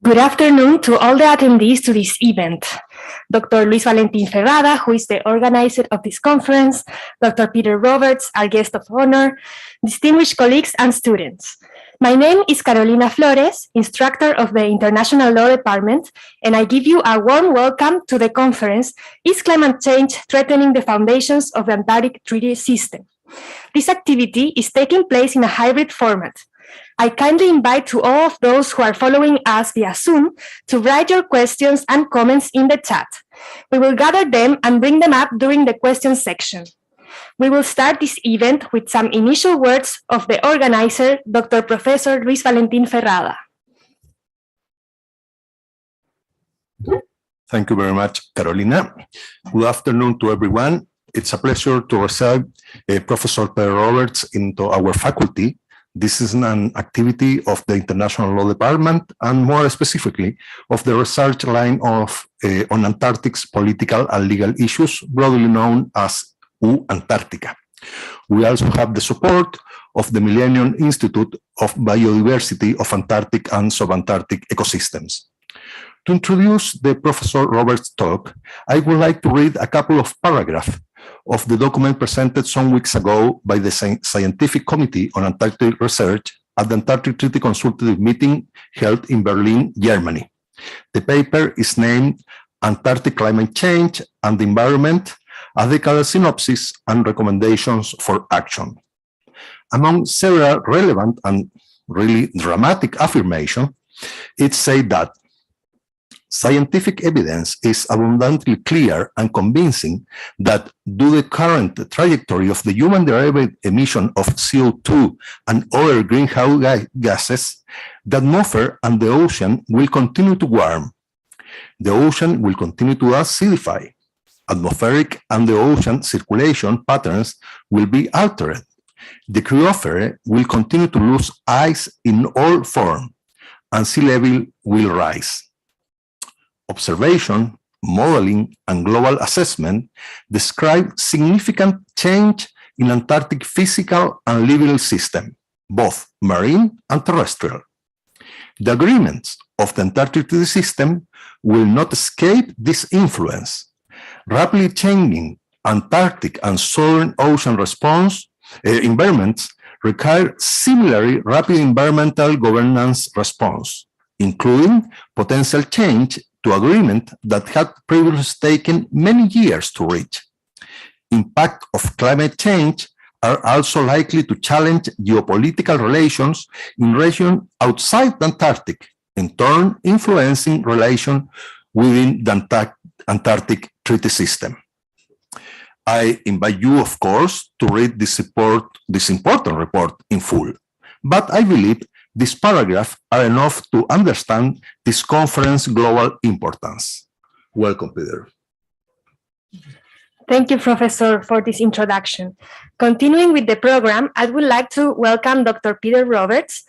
Good afternoon to all the attendees to this event. Dr. Luis Valentin Ferrada, who is the organizer of this conference, Dr. Peter Roberts, our guest of honor, distinguished colleagues and students. My name is Carolina Flores, instructor of the International Law Department, and I give you a warm welcome to the conference, Is Climate Change Threatening the Foundations of the Antarctic Treaty System? This activity is taking place in a hybrid format. I kindly invite to all of those who are following us via Zoom to write your questions and comments in the chat. We will gather them and bring them up during the questions section. We will start this event with some initial words of the organizer, Dr. Professor Luis Valentin Ferrada. Thank you very much, Carolina. Good afternoon to everyone. It's a pleasure to receive Professor Peter Roberts into our faculty. This is an activity of the International Law Department and more specifically of the research line of on Antarctic's political and legal issues, broadly known as Antarctica. We also have the support of the Millennium Institute of Biodiversity of Antarctic and Subantarctic Ecosystems. To introduce the Professor Roberts' talk, I would like to read a couple of paragraphs of the document presented some weeks ago by the Scientific Committee on Antarctic Research at the Antarctic Treaty Consultative Meeting held in Berlin, Germany. The paper is named Antarctic Climate Change and the Environment, a decadal synopsis and recommendations for action. Among several relevant and really dramatic affirmations, it said that scientific evidence is abundantly clear and convincing that due to the current trajectory of the human-derived emission of CO2 and other greenhouse gases, the atmosphere and the ocean will continue to warm. The ocean will continue to acidify. Atmospheric and the ocean circulation patterns will be altered. The cryosphere will continue to lose ice in all forms, and sea level will rise. Observation, modeling, and global assessment describe significant change in Antarctic physical and living system, both marine and terrestrial. The agreements of the Antarctic Treaty System will not escape this influence. Rapidly changing Antarctic and Southern Ocean response environments require similarly rapid environmental governance response, including potential change to agreement that had previously taken many years to reach. Impact of climate change are also likely to challenge geopolitical relations in regions outside the Antarctic, in turn influencing relations within the Antarctic Treaty System. I invite you, of course, to read this important report in full, but I believe these paragraphs are enough to understand this conference's global importance. Welcome, Peter. Thank you, Professor, for this introduction. Continuing with the program, I would like to welcome Dr. Peter Roberts.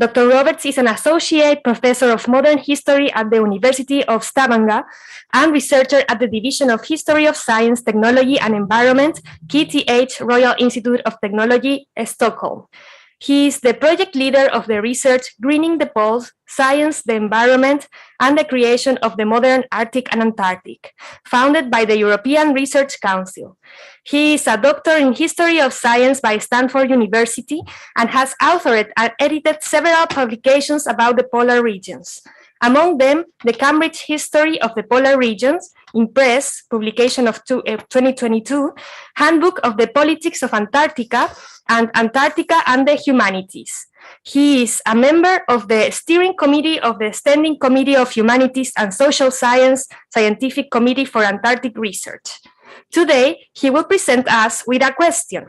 Dr. Roberts is an associate professor of modern history at the University of Stavanger and researcher at the Division of History of Science, Technology and Environment, KTH Royal Institute of Technology, Stockholm. He is the project leader of the research Greening the Poles, Science, the Environment, and the Creation of the Modern Arctic and Antarctic, founded by the European Research Council. He is a doctor in History of Science by Stanford University and has authored and edited several publications about the polar regions. Among them, the Cambridge History of the Polar Regions, in Press, publication of 2022, Handbook of the Politics of Antarctica, and Antarctica and the Humanities. He is a member of the Steering Committee of the Standing Committee of Humanities and Social Science Scientific Committee for Antarctic Research. Today, he will present us with a question.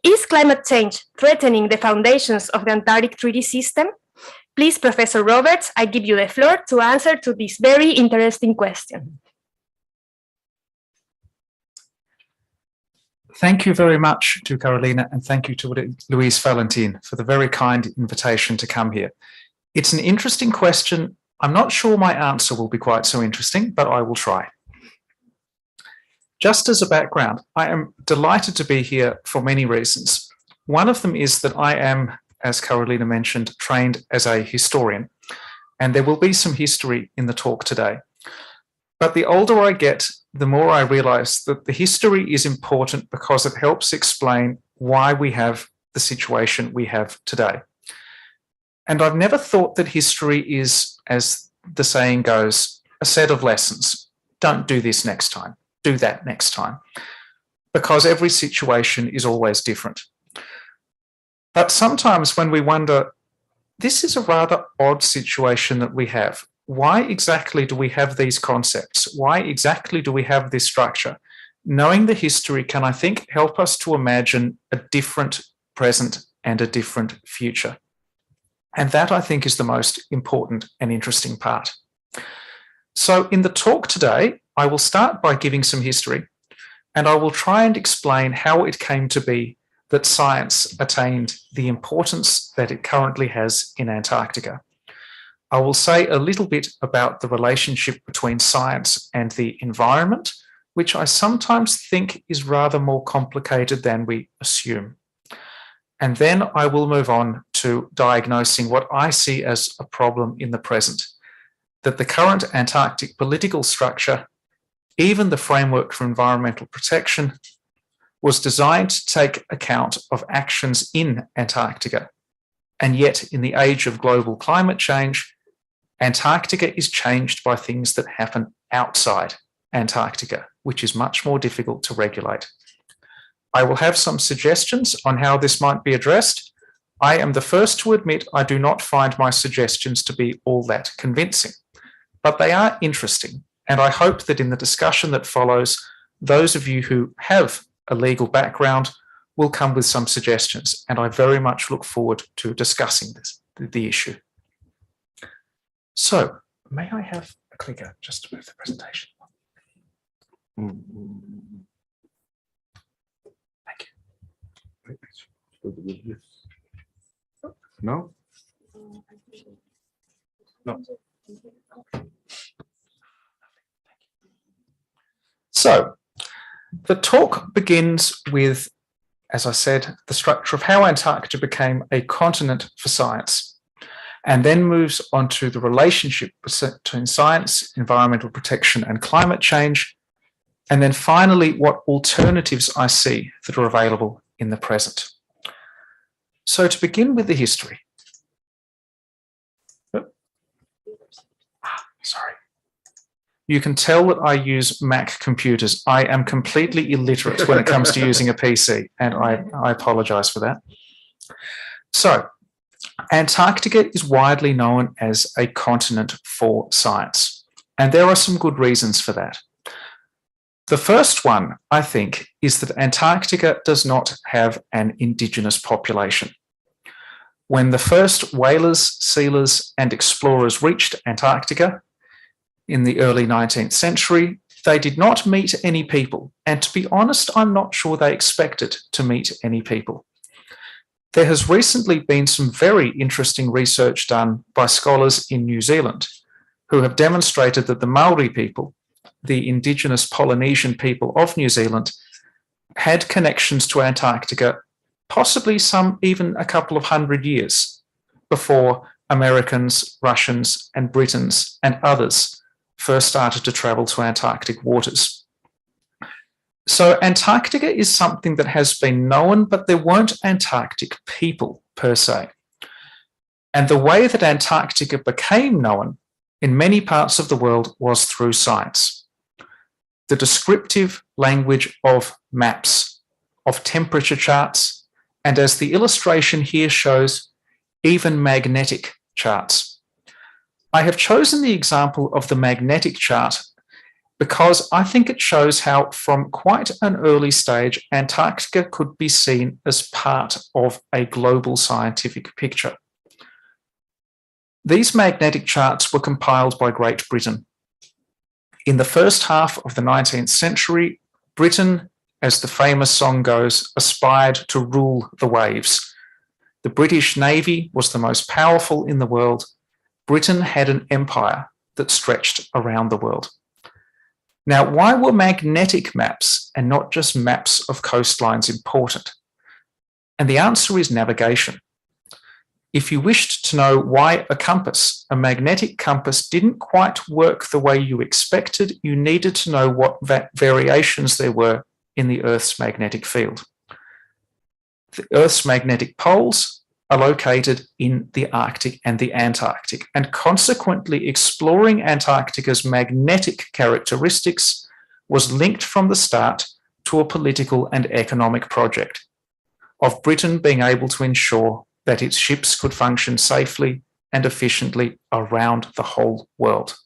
Is climate change threatening the foundations of the Antarctic Treaty System? Please, Professor Roberts, I give you the floor to answer to this very interesting question. Thank you very much to Carolina, and thank you to Luis Valentin for the very kind invitation to come here. It's an interesting question. I'm not sure my answer will be quite so interesting, but I will try. Just as a background, I am delighted to be here for many reasons. One of them is that I am, as Carolina mentioned, trained as a historian. and there will be some history in the talk today. But the older I get, the more I realize that the history is important because it helps explain why we have the situation we have today. And I've never thought that history is, as the saying goes, a set of lessons. Don't do this next time, do that next time, because every situation is always different. But sometimes when we wonder, this is a rather odd situation that we have. Why exactly do we have these concepts? Why exactly do we have this structure? Knowing the history can, I think, help us to imagine a different present and a different future. And that, I think, is the most important and interesting part. So in the talk today, I will start by giving some history, and I will try and explain how it came to be that science attained the importance that it currently has in Antarctica. I will say a little bit about the relationship between science and the environment, which I sometimes think is rather more complicated than we assume. And then I will move on to diagnosing what I see as a problem in the present, that the current Antarctic political structure, even the framework for environmental protection, was designed to take account of actions in Antarctica. And yet, in the age of global climate change, Antarctica is changed by things that happen outside Antarctica, which is much more difficult to regulate. I will have some suggestions on how this might be addressed. I am the first to admit I do not find my suggestions to be all that convincing, but they are interesting, and I hope that in the discussion that follows, those of you who have a legal background will come with some suggestions, and I very much look forward to discussing the issue. So, may I have a clicker just to move the presentation? Thank you. No? No. So, the talk begins with, as I said, the structure of how Antarctica became a continent for science, and then moves on to the relationship between science, environmental protection, and climate change, and then finally what alternatives I see that are available in the present. So to begin with the history. Sorry. You can tell that I use Mac computers. I am completely illiterate when it comes to using a PC, and I apologize for that. So, Antarctica is widely known as a continent for science, and there are some good reasons for that. The first one, I think, is that Antarctica does not have an indigenous population. When the first whalers, sealers, and explorers reached Antarctica in the early 19th century, they did not meet any people, and to be honest, I'm not sure they expected to meet any people. There has recently been some very interesting research done by scholars in New Zealand who have demonstrated that the Maori people, the indigenous Polynesian people of New Zealand, had connections to Antarctica, possibly some even a couple of hundred years before Americans, Russians, and Britons and others first started to travel to Antarctic waters. So Antarctica is something that has been known, but there weren't Antarctic people per se. And the way that Antarctica became known in many parts of the world was through science. The descriptive language of maps, of temperature charts, and as the illustration here shows, even magnetic charts. I have chosen the example of the magnetic chart because I think it shows how from quite an early stage, Antarctica could be seen as part of a global scientific picture. These magnetic charts were compiled by Great Britain. In the first half of the 19th century, Britain, as the famous song goes, aspired to rule the waves. The British Navy was the most powerful in the world. Britain had an empire that stretched around the world. Now, why were magnetic maps and not just maps of coastlines important? And the answer is navigation. If you wished to know why a magnetic compass didn't quite work the way you expected, you needed to know what variations there were in the Earth's magnetic field. The Earth's magnetic poles are located in the Arctic and the Antarctic, and consequently exploring Antarctica's magnetic characteristics was linked from the start to a political and economic project of Britain being able to ensure that its ships could function safely and efficiently around the whole world.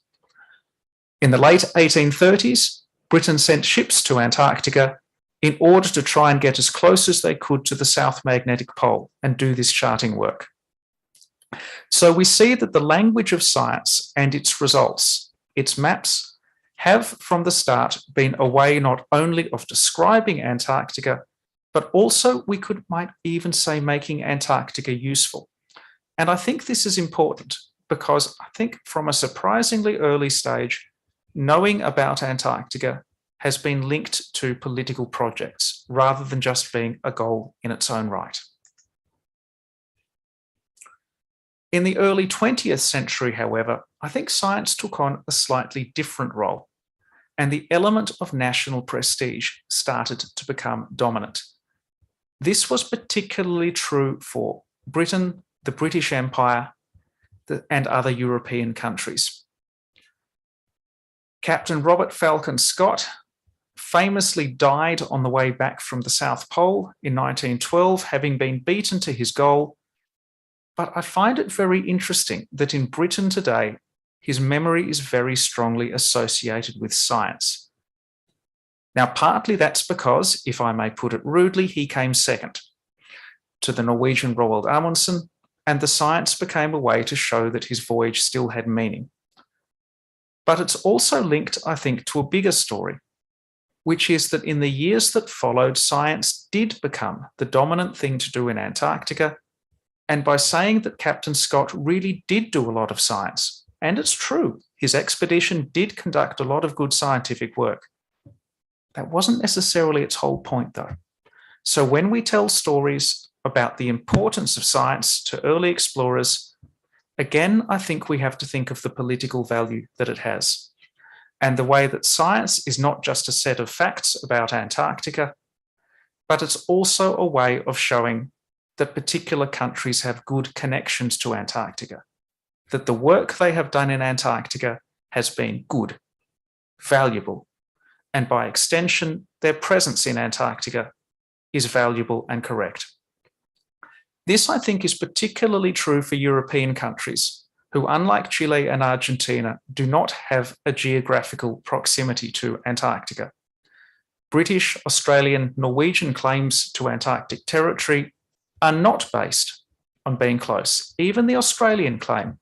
In the late 1830s, Britain sent ships to Antarctica in order to try and get as close as they could to the South Magnetic Pole and do this charting work. So we see that the language of science and its results, its maps, have from the start been a way not only of describing Antarctica, but also might even say making Antarctica useful. And I think this is important because I think from a surprisingly early stage, knowing about Antarctica has been linked to political projects rather than just being a goal in its own right. In the early 20th century, however, I think science took on a slightly different role, and the element of national prestige started to become dominant. This was particularly true for Britain, the British Empire, and other European countries. Captain Robert Falcon Scott famously died on the way back from the South Pole in 1912, having been beaten to his goal. But I find it very interesting that in Britain today, his memory is very strongly associated with science. Now, partly that's because, if I may put it rudely, he came second to the Norwegian Roald Amundsen, and the science became a way to show that his voyage still had meaning. But it's also linked, I think, to a bigger story, which is that in the years that followed, science did become the dominant thing to do in Antarctica. And by saying that Captain Scott really did do a lot of science, and it's true, his expedition did conduct a lot of good scientific work. That wasn't necessarily its whole point, though. So when we tell stories about the importance of science to early explorers, again, I think we have to think of the political value that it has, and the way that science is not just a set of facts about Antarctica, but it's also a way of showing that particular countries have good connections to Antarctica, that the work they have done in Antarctica has been good, valuable, and by extension, their presence in Antarctica is valuable and correct. This, I think, is particularly true for European countries who, unlike Chile and Argentina, do not have a geographical proximity to Antarctica. British, Australian, Norwegian claims to Antarctic territory are not based on being close. Even the Australian claim,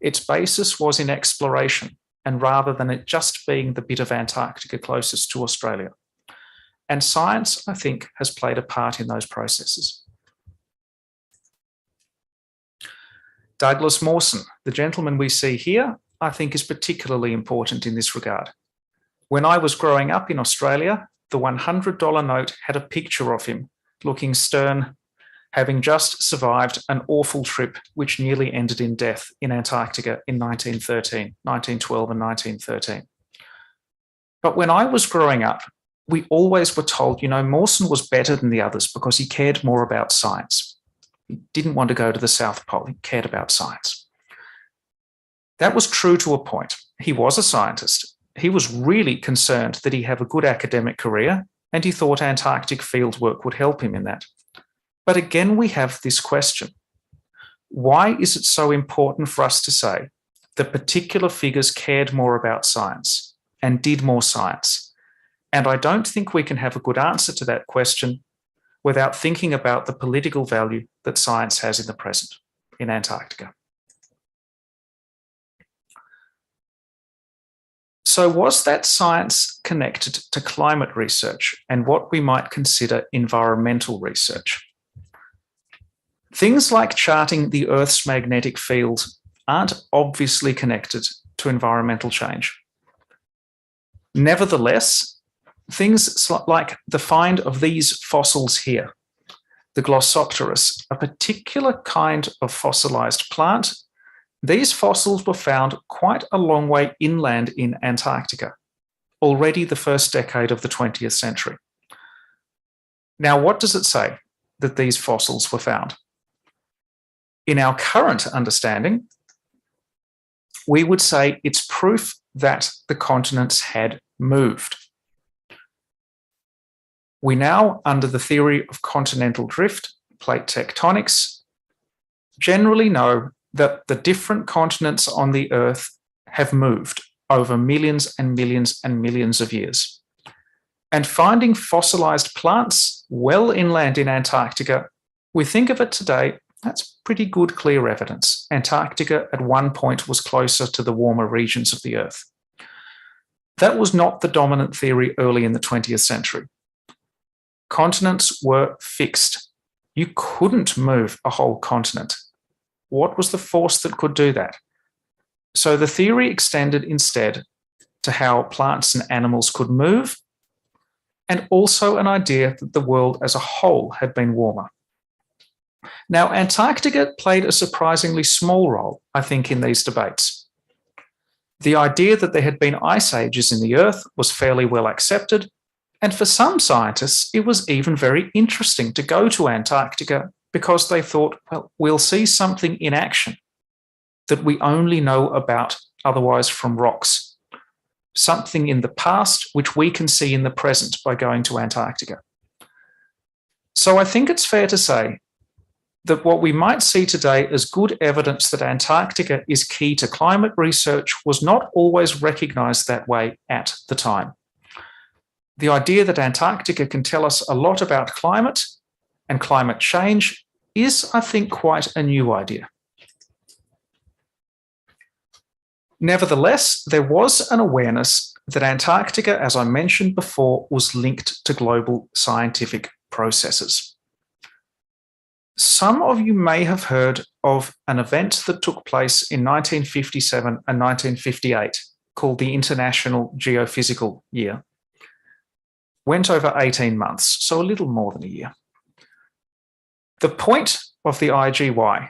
its basis was in exploration, and rather than it just being the bit of Antarctica closest to Australia. And science, I think, has played a part in those processes. Douglas Mawson, the gentleman we see here, I think is particularly important in this regard. When I was growing up in Australia, the $100 note had a picture of him looking stern, having just survived an awful trip which nearly ended in death in Antarctica in 1912 and 1913. But when I was growing up, we always were told, Mawson was better than the others because he cared more about science. He didn't want to go to the South Pole, he cared about science. That was true to a point. He was a scientist. He was really concerned that he have a good academic career, and he thought Antarctic field work would help him in that. But again, we have this question. Why is it so important for us to say that particular figures cared more about science and did more science? And I don't think we can have a good answer to that question without thinking about the political value that science has in the present in Antarctica. So was that science connected to climate research and what we might consider environmental research? Things like charting the Earth's magnetic field aren't obviously connected to environmental change. Nevertheless, things like the find of these fossils here, the Glossopteris, a particular kind of fossilized plant. These fossils were found quite a long way inland in Antarctica, already the first decade of the 20th century. Now, what does it say that these fossils were found? In our current understanding, we would say it's proof that the continents had moved. We now, under the theory of continental drift, plate tectonics, generally know that the different continents on the Earth have moved over millions and millions and millions of years. And finding fossilized plants well inland in Antarctica, we think of it today, that's pretty good, clear evidence. Antarctica at one point was closer to the warmer regions of the Earth. That was not the dominant theory early in the 20th century. Continents were fixed. You couldn't move a whole continent. What was the force that could do that? So the theory extended instead to how plants and animals could move, and also an idea that the world as a whole had been warmer. Now, Antarctica played a surprisingly small role, I think, in these debates. The idea that there had been ice ages in the Earth was fairly well accepted, and for some scientists, it was even very interesting to go to Antarctica because they thought, well, we'll see something in action that we only know about otherwise from rocks, something in the past which we can see in the present by going to Antarctica. So I think it's fair to say that what we might see today as good evidence that Antarctica is key to climate research was not always recognised that way at the time. The idea that Antarctica can tell us a lot about climate and climate change is, I think, quite a new idea. Nevertheless, there was an awareness that Antarctica, as I mentioned before, was linked to global scientific processes. Some of you may have heard of an event that took place in 1957 and 1958 called the International Geophysical Year. Went over 18 months, so a little more than a year. The point of the IGY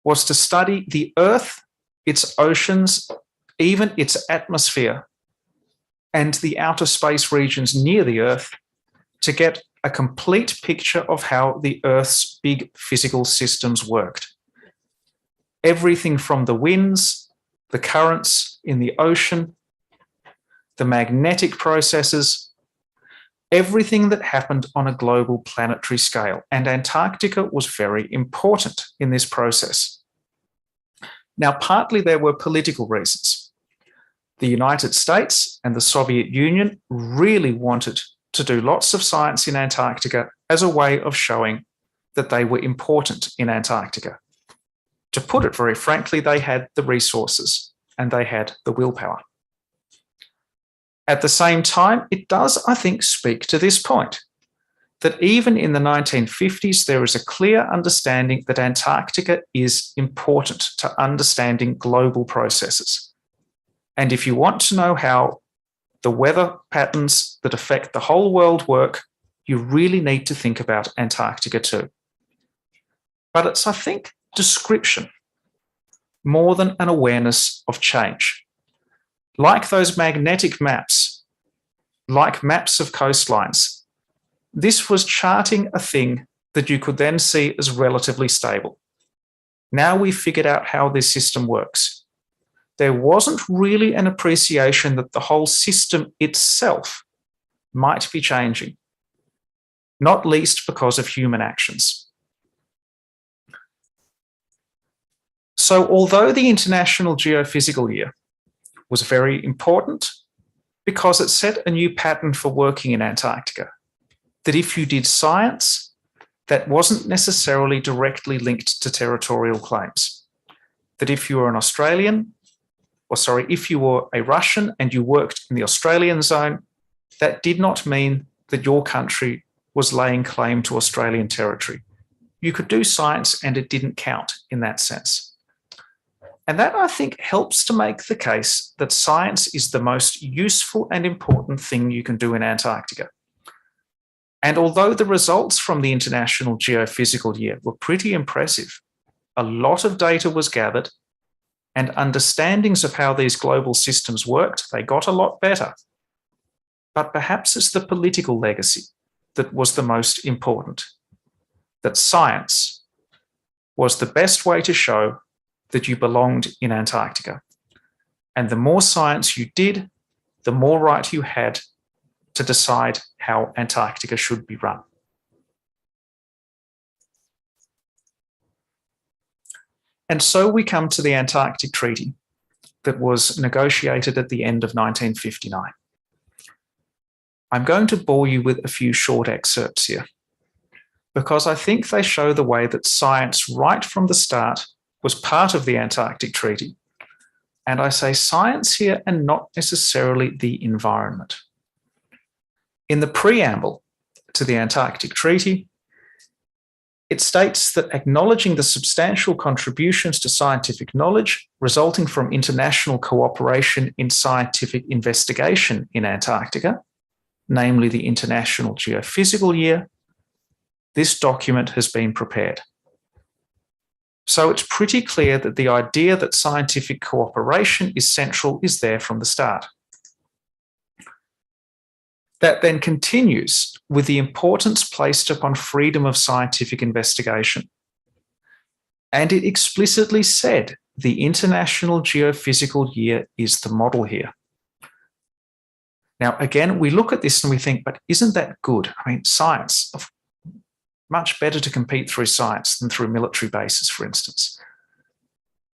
was to study the Earth, its oceans, even its atmosphere, and the outer space regions near the Earth to get a complete picture of how the Earth's big physical systems worked. Everything from the winds, the currents in the ocean, the magnetic processes, everything that happened on a global planetary scale. And Antarctica was very important in this process. Now, partly there were political reasons. The United States and the Soviet Union really wanted to do lots of science in Antarctica as a way of showing that they were important in Antarctica. To put it very frankly, they had the resources and they had the willpower. At the same time, it does, I think, speak to this point, that even in the 1950s, there is a clear understanding that Antarctica is important to understanding global processes. And if you want to know how the weather patterns that affect the whole world work, you really need to think about Antarctica too. But it's, I think, description more than an awareness of change. Like those magnetic maps, like maps of coastlines, this was charting a thing that you could then see as relatively stable. Now we've figured out how this system works. There wasn't really an appreciation that the whole system itself might be changing, not least because of human actions. So although the International Geophysical Year was very important because it set a new pattern for working in Antarctica, that if you did science, that wasn't necessarily directly linked to territorial claims. That if you were an Australian, if you were a Russian and you worked in the Australian zone, that did not mean that your country was laying claim to Australian territory. You could do science and it didn't count in that sense. And that, I think, helps to make the case that science is the most useful and important thing you can do in Antarctica. And although the results from the International Geophysical Year were pretty impressive, a lot of data was gathered and understandings of how these global systems worked, they got a lot better. But perhaps it's the political legacy that was the most important, that science was the best way to show that you belonged in Antarctica. And the more science you did, the more right you had to decide how Antarctica should be run. And so we come to the Antarctic Treaty that was negotiated at the end of 1959. I'm going to bore you with a few short excerpts here, because I think they show the way that science right from the start was part of the Antarctic Treaty. And I say science here and not necessarily the environment. In the preamble to the Antarctic Treaty, it states that acknowledging the substantial contributions to scientific knowledge resulting from international cooperation in scientific investigation in Antarctica, namely the International Geophysical Year, this document has been prepared. So it's pretty clear that the idea that scientific cooperation is central is there from the start. That then continues with the importance placed upon freedom of scientific investigation. And it explicitly said the International Geophysical Year is the model here. Now, again, we look at this and we think, but isn't that good? I mean, science, much better to compete through science than through military bases, for instance.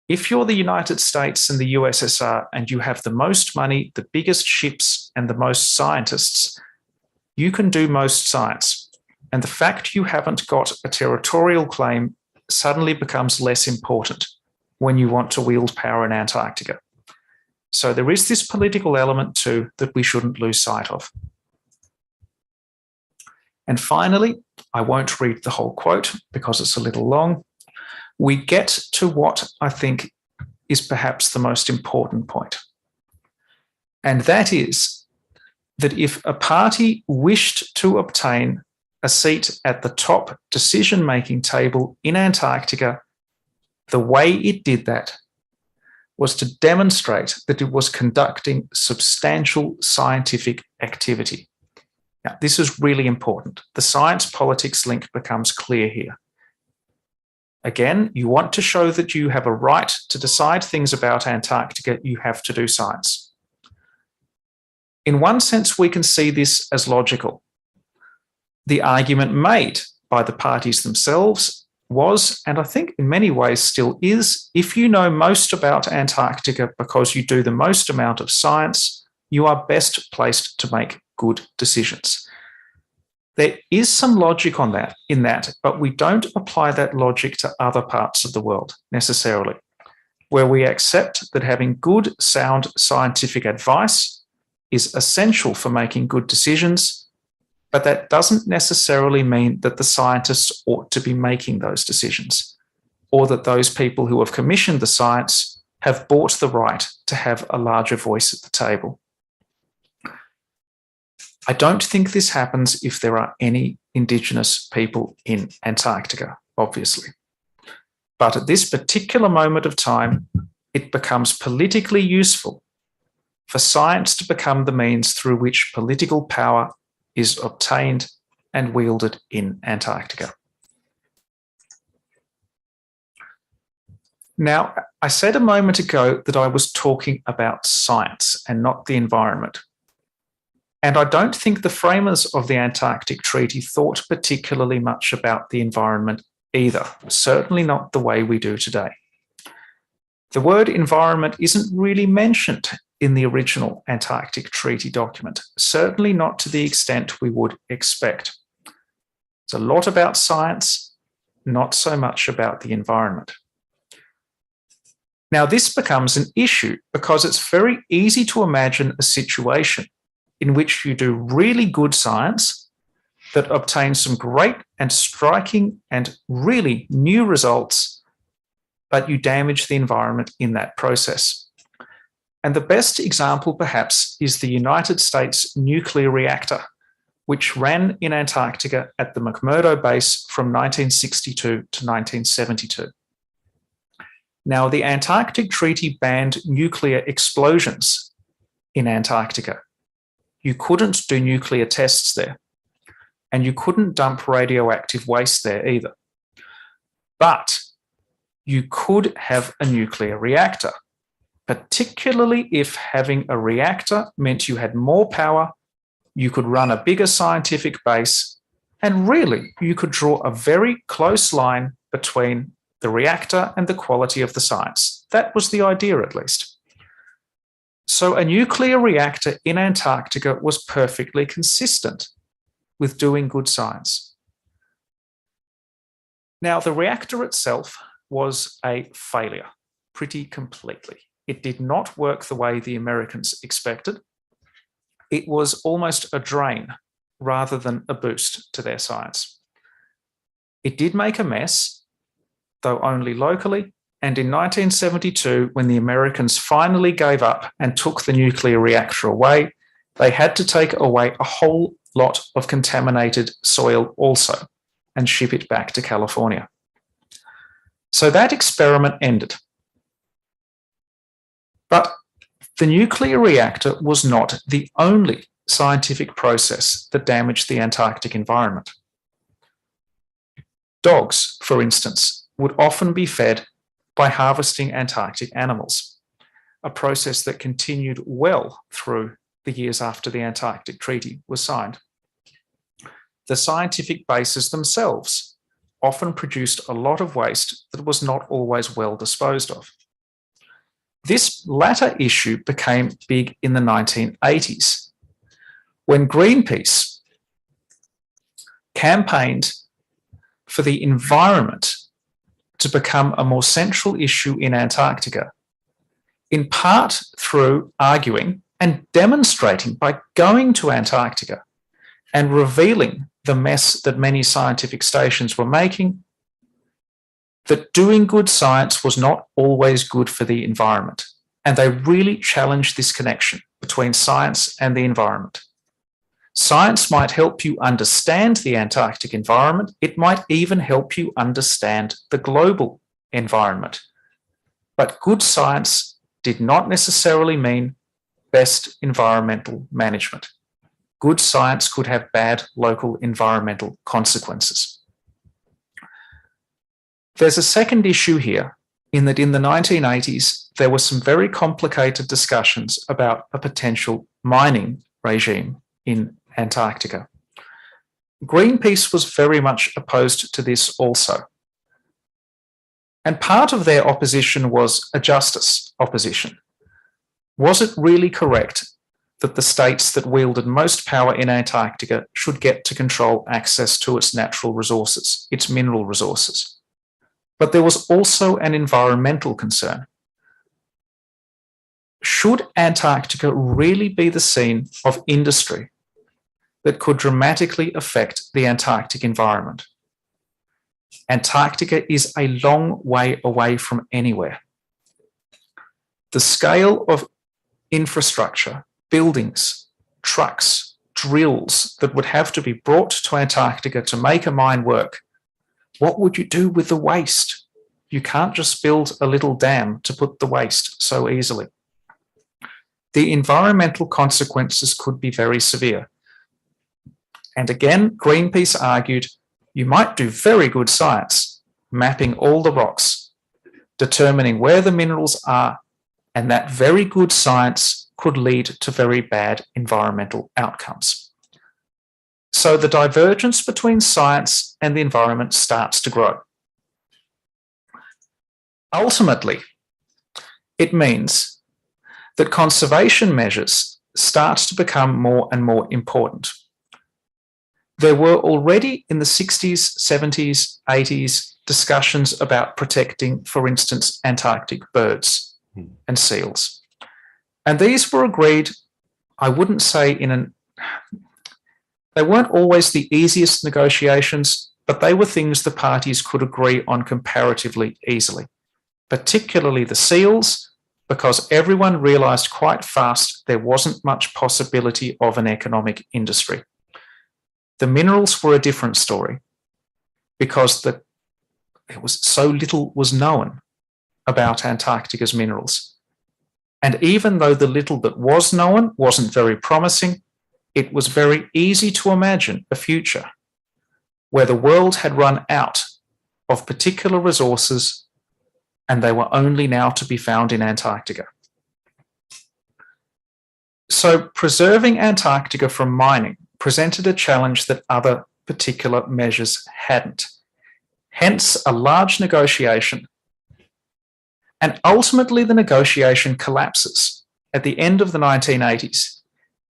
If you're the United States and the USSR and you have the most money, the biggest ships, and the most scientists, you can do most science. And the fact you haven't got a territorial claim suddenly becomes less important when you want to wield power in Antarctica. So there is this political element too that we shouldn't lose sight of. And finally, I won't read the whole quote because it's a little long. We get to what I think is perhaps the most important point. And that is that if a party wished to obtain a seat at the top decision-making table in Antarctica, the way it did that was to demonstrate that it was conducting substantial scientific activity. Now, this is really important. The science-politics link becomes clear here. Again, you want to show that you have a right to decide things about Antarctica, you have to do science. In one sense, we can see this as logical. The argument made by the parties themselves was, and I think in many ways still is, if you know most about Antarctica because you do the most amount of science, you are best placed to make good decisions. There is some logic in that, but we don't apply that logic to other parts of the world necessarily, where we accept that having good, sound scientific advice is essential for making good decisions, but that doesn't necessarily mean that the scientists ought to be making those decisions, or that those people who have commissioned the science have bought the right to have a larger voice at the table. I don't think this happens if there are any Indigenous people in Antarctica, obviously. But at this particular moment of time, it becomes politically useful for science to become the means through which political power is obtained and wielded in Antarctica. Now, I said a moment ago that I was talking about science and not the environment. And I don't think the framers of the Antarctic Treaty thought particularly much about the environment either, certainly not the way we do today. The word environment isn't really mentioned in the original Antarctic Treaty document, certainly not to the extent we would expect. It's a lot about science, not so much about the environment. Now, this becomes an issue because it's very easy to imagine a situation in which you do really good science that obtains some great and striking and really new results, but you damage the environment in that process. And the best example, perhaps, is the United States nuclear reactor, which ran in Antarctica at the McMurdo Base from 1962 to 1972. Now, the Antarctic Treaty banned nuclear explosions in Antarctica. You couldn't do nuclear tests there, and you couldn't dump radioactive waste there either. But you could have a nuclear reactor, particularly if having a reactor meant you had more power, you could run a bigger scientific base, and really you could draw a very close line between the reactor and the quality of the science. That was the idea, at least. So a nuclear reactor in Antarctica was perfectly consistent with doing good science. Now, the reactor itself was a failure, pretty completely. It did not work the way the Americans expected. It was almost a drain rather than a boost to their science. It did make a mess, though only locally, and in 1972, when the Americans finally gave up and took the nuclear reactor away, they had to take away a whole lot of contaminated soil also and ship it back to California. So that experiment ended. But the nuclear reactor was not the only scientific process that damaged the Antarctic environment. Dogs, for instance, would often be fed by harvesting Antarctic animals, a process that continued well through the years after the Antarctic Treaty was signed. The scientific bases themselves often produced a lot of waste that was not always well disposed of. This latter issue became big in the 1980s, when Greenpeace campaigned for the environment to become a more central issue in Antarctica, in part through arguing and demonstrating by going to Antarctica and revealing the mess that many scientific stations were making, that doing good science was not always good for the environment. And they really challenged this connection between science and the environment. Science might help you understand the Antarctic environment. It might even help you understand the global environment. But good science did not necessarily mean best environmental management. Good science could have bad local environmental consequences. There's a second issue here, in that in the 1980s, there were some very complicated discussions about a potential mining regime in Antarctica. Greenpeace was very much opposed to this also. And part of their opposition was a justice opposition. Was it really correct that the states that wielded most power in Antarctica should get to control access to its natural resources, its mineral resources? But there was also an environmental concern. Should Antarctica really be the scene of industry that could dramatically affect the Antarctic environment? Antarctica is a long way away from anywhere. The scale of infrastructure, buildings, trucks, drills that would have to be brought to Antarctica to make a mine work, what would you do with the waste? You can't just build a little dam to put the waste so easily. The environmental consequences could be very severe. And again, Greenpeace argued, you might do very good science, mapping all the rocks, determining where the minerals are, and that very good science could lead to very bad environmental outcomes. So the divergence between science and the environment starts to grow. Ultimately, it means that conservation measures start to become more and more important. There were already in the 60s, 70s, 80s discussions about protecting, for instance, Antarctic birds and seals. And these were agreed, I wouldn't say they weren't always the easiest negotiations, but they were things the parties could agree on comparatively easily, particularly the seals, because everyone realised quite fast there wasn't much possibility of an economic industry. The minerals were a different story because so little was known about Antarctica's minerals. And even though the little that was known wasn't very promising, it was very easy to imagine a future where the world had run out of particular resources and they were only now to be found in Antarctica. So preserving Antarctica from mining presented a challenge that other particular measures hadn't. Hence a large negotiation. And ultimately the negotiation collapses at the end of the 1980s.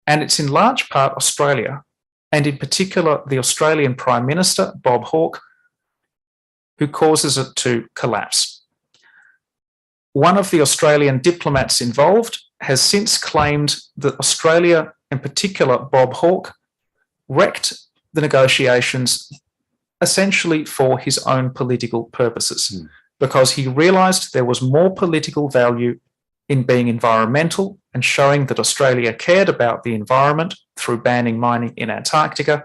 And it's in large part Australia, and in particular the Australian Prime Minister, Bob Hawke, who causes it to collapse. One of the Australian diplomats involved has since claimed that Australia, in particular Bob Hawke, wrecked the negotiations essentially for his own political purposes, because he realised there was more political value in being environmental and showing that Australia cared about the environment through banning mining in Antarctica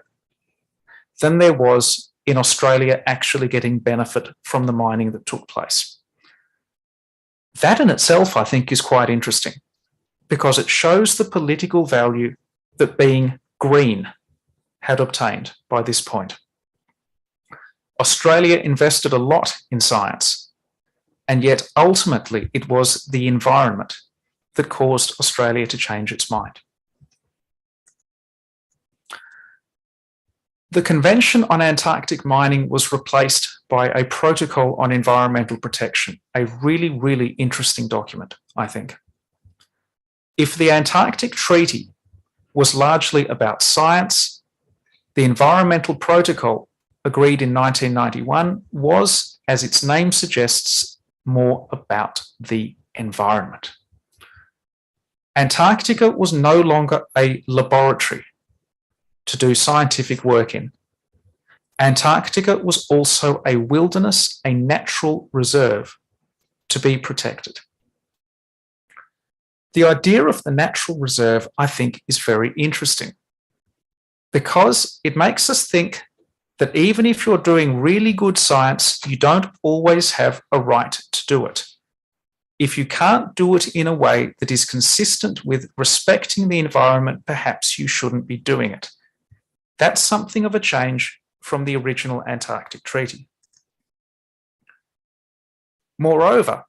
than there was in Australia actually getting benefit from the mining that took place. That in itself, I think, is quite interesting because it shows the political value that being green had obtained by this point. Australia invested a lot in science, and yet ultimately it was the environment that caused Australia to change its mind. The Convention on Antarctic Mining was replaced by a Protocol on Environmental Protection, a really, really interesting document, I think. If the Antarctic Treaty was largely about science, the Environmental Protocol agreed in 1991 was, as its name suggests, more about the environment. Antarctica was no longer a laboratory to do scientific work in. Antarctica was also a wilderness, a natural reserve to be protected. The idea of the natural reserve, I think, is very interesting because it makes us think that even if you're doing really good science, you don't always have a right to do it. If you can't do it in a way that is consistent with respecting the environment, perhaps you shouldn't be doing it. That's something of a change from the original Antarctic Treaty. Moreover,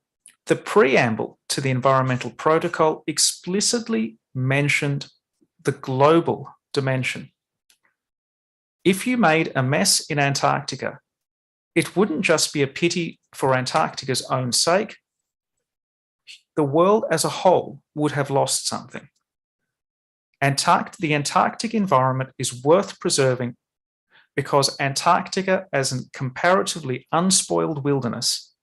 the preamble to the Environmental Protocol explicitly mentioned the global dimension. If you made a mess in Antarctica, it wouldn't just be a pity for Antarctica's own sake. The world as a whole would have lost something. The Antarctic environment is worth preserving because Antarctica, as a comparatively unspoiled wilderness,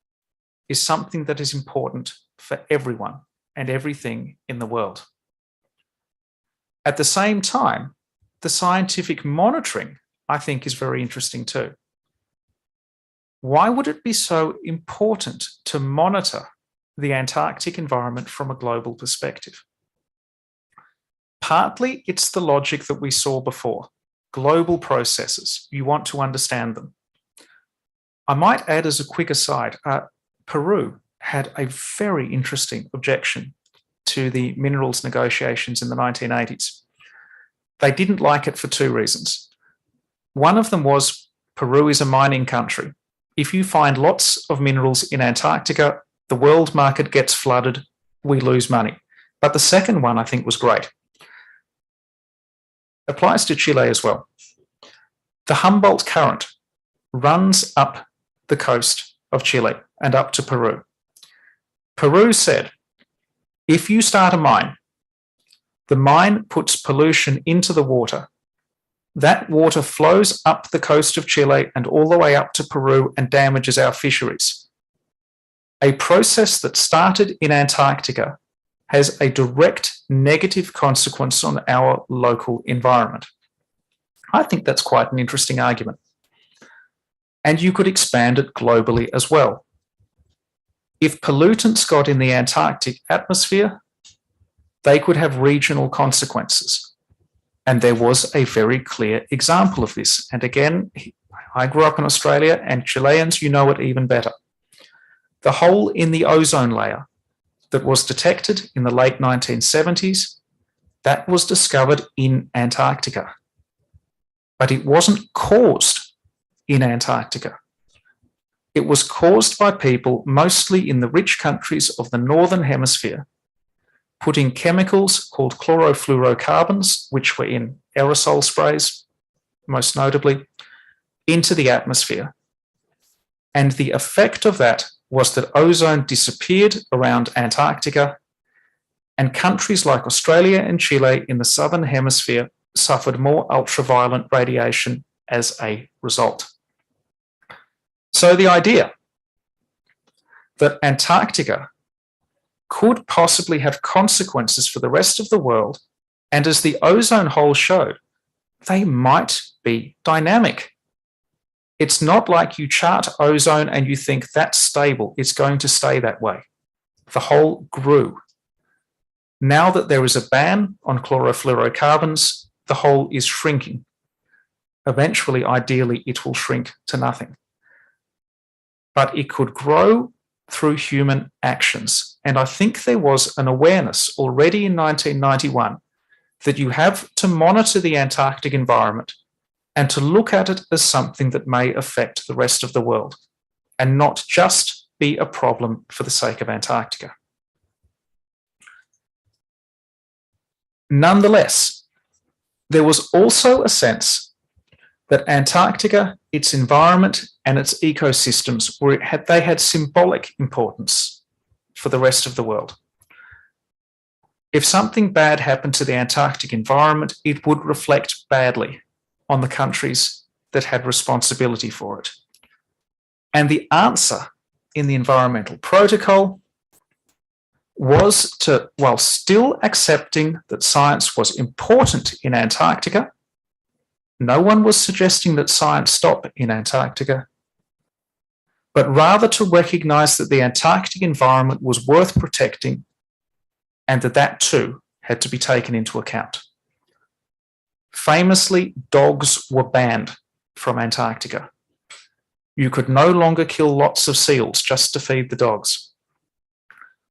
is something that is important for everyone and everything in the world. At the same time, the scientific monitoring, I think, is very interesting too. Why would it be so important to monitor the Antarctic environment from a global perspective? Partly, it's the logic that we saw before. Global processes, you want to understand them. I might add as a quick aside, Peru had a very interesting objection to the minerals negotiations in the 1980s. They didn't like it for two reasons. One of them was Peru is a mining country. If you find lots of minerals in Antarctica, the world market gets flooded, we lose money. But the second one I think was great. Applies to Chile as well. The Humboldt Current runs up the coast of Chile and up to Peru. Peru said, if you start a mine, the mine puts pollution into the water. That water flows up the coast of Chile and all the way up to Peru and damages our fisheries. A process that started in Antarctica has a direct negative consequence on our local environment. I think that's quite an interesting argument. And you could expand it globally as well. If pollutants got in the Antarctic atmosphere, they could have regional consequences. And there was a very clear example of this. And again, I grew up in Australia, and Chileans, you know it even better. The hole in the ozone layer that was detected in the late 1970s, that was discovered in Antarctica. But it wasn't caused in Antarctica. It was caused by people, mostly in the rich countries of the Northern Hemisphere, putting chemicals called chlorofluorocarbons, which were in aerosol sprays, most notably, into the atmosphere. And the effect of that was that ozone disappeared around Antarctica, and countries like Australia and Chile in the Southern Hemisphere suffered more ultraviolet radiation as a result. So the idea that Antarctica could possibly have consequences for the rest of the world, and as the ozone hole showed, they might be dynamic. It's not like you chart ozone and you think that's stable, it's going to stay that way. The hole grew. Now that there is a ban on chlorofluorocarbons, the hole is shrinking. Eventually, ideally, it will shrink to nothing. But it could grow through human actions. And I think there was an awareness already in 1991 that you have to monitor the Antarctic environment and to look at it as something that may affect the rest of the world and not just be a problem for the sake of Antarctica. Nonetheless, there was also a sense that Antarctica, its environment and its ecosystems, they had symbolic importance for the rest of the world. If something bad happened to the Antarctic environment, it would reflect badly on the countries that had responsibility for it. And the answer in the environmental protocol was to, while still accepting that science was important in Antarctica, no one was suggesting that science stop in Antarctica, but rather to recognize that the Antarctic environment was worth protecting and that too had to be taken into account. Famously, dogs were banned from Antarctica. You could no longer kill lots of seals just to feed the dogs.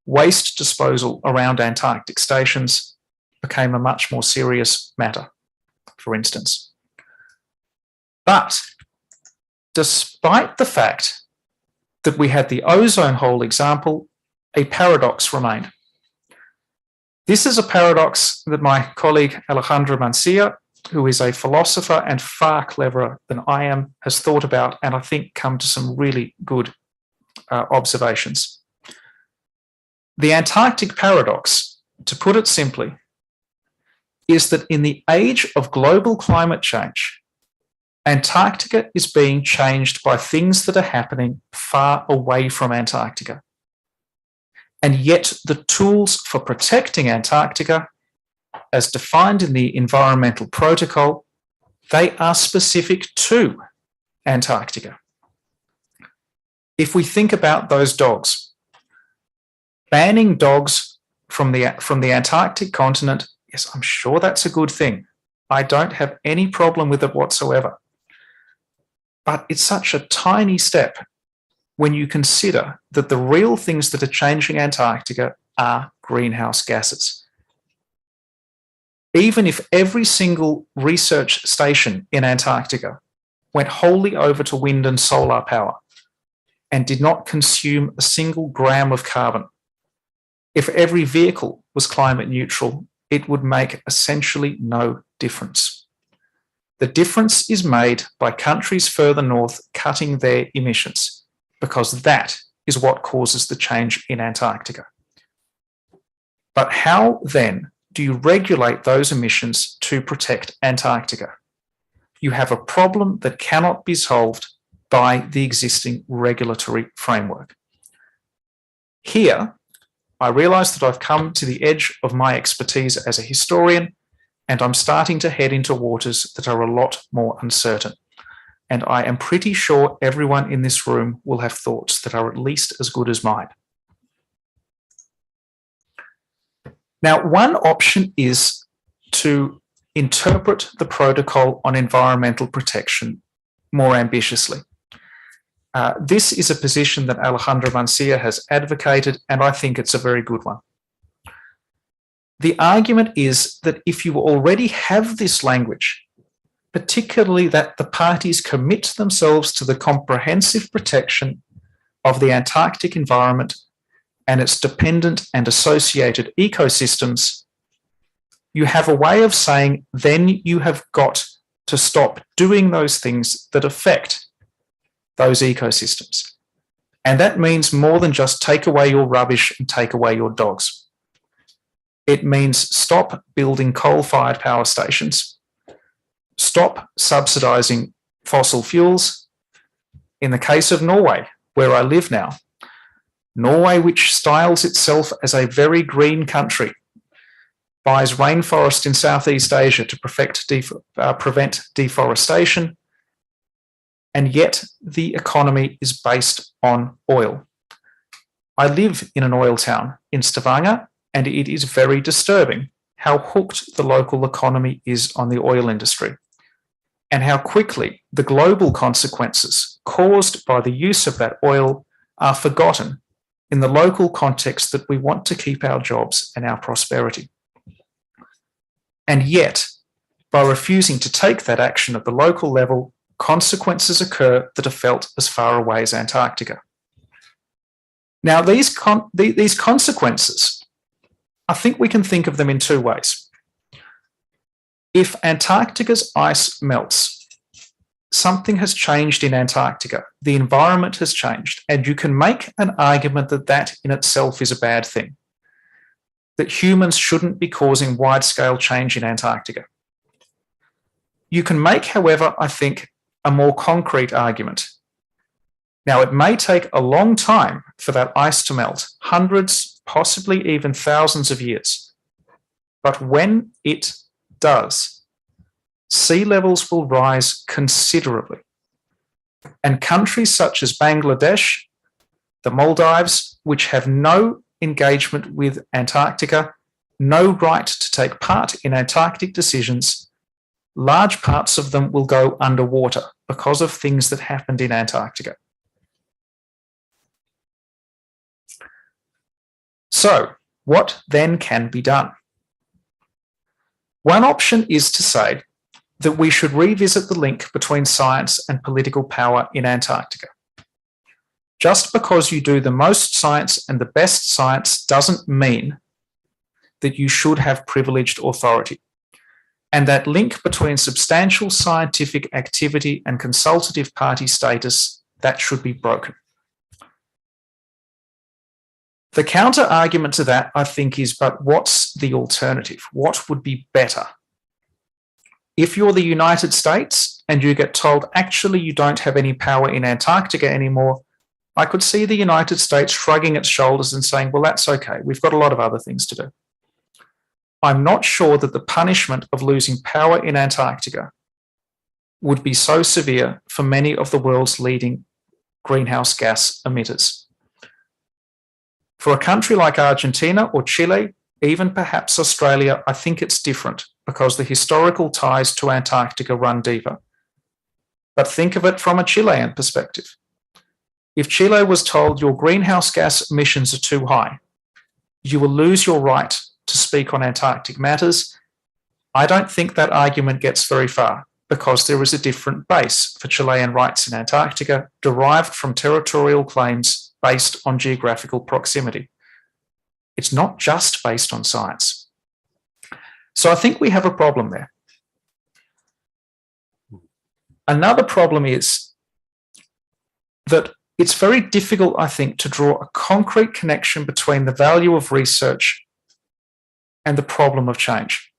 Waste disposal around Antarctic stations became a much more serious matter, for instance. But despite the fact that we had the ozone hole example, a paradox remained. This is a paradox that my colleague Alejandro Mancia, who is a philosopher and far cleverer than I am, has thought about and I think come to some really good observations. The Antarctic paradox, to put it simply, is that in the age of global climate change, Antarctica is being changed by things that are happening far away from Antarctica. And yet the tools for protecting Antarctica, as defined in the environmental protocol, they are specific to Antarctica. If we think about those dogs, banning dogs from the Antarctic continent, yes, I'm sure that's a good thing. I don't have any problem with it whatsoever. But it's such a tiny step when you consider that the real things that are changing Antarctica are greenhouse gases. Even if every single research station in Antarctica went wholly over to wind and solar power and did not consume a single gram of carbon, if every vehicle was climate neutral, it would make essentially no difference. The difference is made by countries further north cutting their emissions, because that is what causes the change in Antarctica. But how then do you regulate those emissions to protect Antarctica? You have a problem that cannot be solved by the existing regulatory framework. Here, I realise that I've come to the edge of my expertise as a historian, and I'm starting to head into waters that are a lot more uncertain. And I am pretty sure everyone in this room will have thoughts that are at least as good as mine. Now, one option is to interpret the protocol on environmental protection more ambitiously. This is a position that Alejandro Mancia has advocated, and I think it's a very good one. The argument is that if you already have this language, particularly that the parties commit themselves to the comprehensive protection of the Antarctic environment and its dependent and associated ecosystems, you have a way of saying then you have got to stop doing those things that affect those ecosystems. And that means more than just take away your rubbish and take away your dogs. It means stop building coal-fired power stations, stop subsidising fossil fuels. In the case of Norway, where I live now, Norway, which styles itself as a very green country, buys rainforest in Southeast Asia to prevent deforestation, and yet the economy is based on oil. I live in an oil town in Stavanger, and it is very disturbing how hooked the local economy is on the oil industry, and how quickly the global consequences caused by the use of that oil are forgotten in the local context that we want to keep our jobs and our prosperity. And yet, by refusing to take that action at the local level, consequences occur that are felt as far away as Antarctica. Now, these consequences, I think we can think of them in two ways. If Antarctica's ice melts, something has changed in Antarctica. The environment has changed, and you can make an argument that that in itself is a bad thing, that humans shouldn't be causing wide-scale change in Antarctica. You can make, however, I think, a more concrete argument. Now, it may take a long time for that ice to melt, hundreds, possibly even thousands of years. But when it does, sea levels will rise considerably. And countries such as Bangladesh, the Maldives, which have no engagement with Antarctica, no right to take part in Antarctic decisions, large parts of them will go underwater because of things that happened in Antarctica. So, what then can be done? One option is to say that we should revisit the link between science and political power in Antarctica. Just because you do the most science and the best science doesn't mean that you should have privileged authority. And that link between substantial scientific activity and consultative party status, that should be broken. The counter argument to that, I think, is, but what's the alternative? What would be better? If you're the United States and you get told, actually, you don't have any power in Antarctica anymore, I could see the United States shrugging its shoulders and saying, well, that's okay. We've got a lot of other things to do. I'm not sure that the punishment of losing power in Antarctica would be so severe for many of the world's leading greenhouse gas emitters. For a country like Argentina or Chile, even perhaps Australia, I think it's different because the historical ties to Antarctica run deeper. But think of it from a Chilean perspective. If Chile was told your greenhouse gas emissions are too high, you will lose your right to speak on Antarctic matters, I don't think that argument gets very far because there is a different base for Chilean rights in Antarctica derived from territorial claims based on geographical proximity. It's not just based on science. So I think we have a problem there. Another problem is that it's very difficult, I think, to draw a concrete connection between the value of research and the problem of change.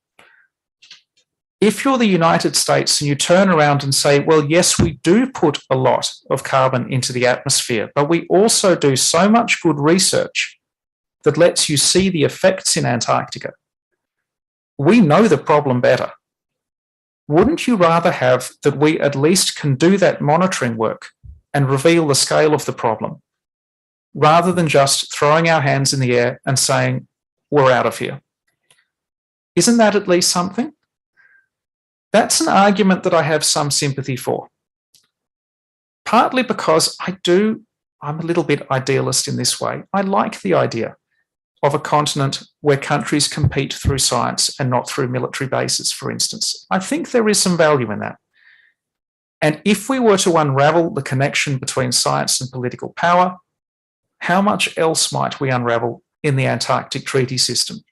If you're the United States and you turn around and say, well, yes, we do put a lot of carbon into the atmosphere, but we also do so much good research that lets you see the effects in Antarctica. We know the problem better. Wouldn't you rather have that we at least can do that monitoring work and reveal the scale of the problem, rather than just throwing our hands in the air and saying, we're out of here? Isn't that at least something? That's an argument that I have some sympathy for, partly because I'm a little bit idealist in this way. I like the idea of a continent where countries compete through science and not through military bases, for instance. I think there is some value in that. And if we were to unravel the connection between science and political power, how much else might we unravel in the Antarctic Treaty System,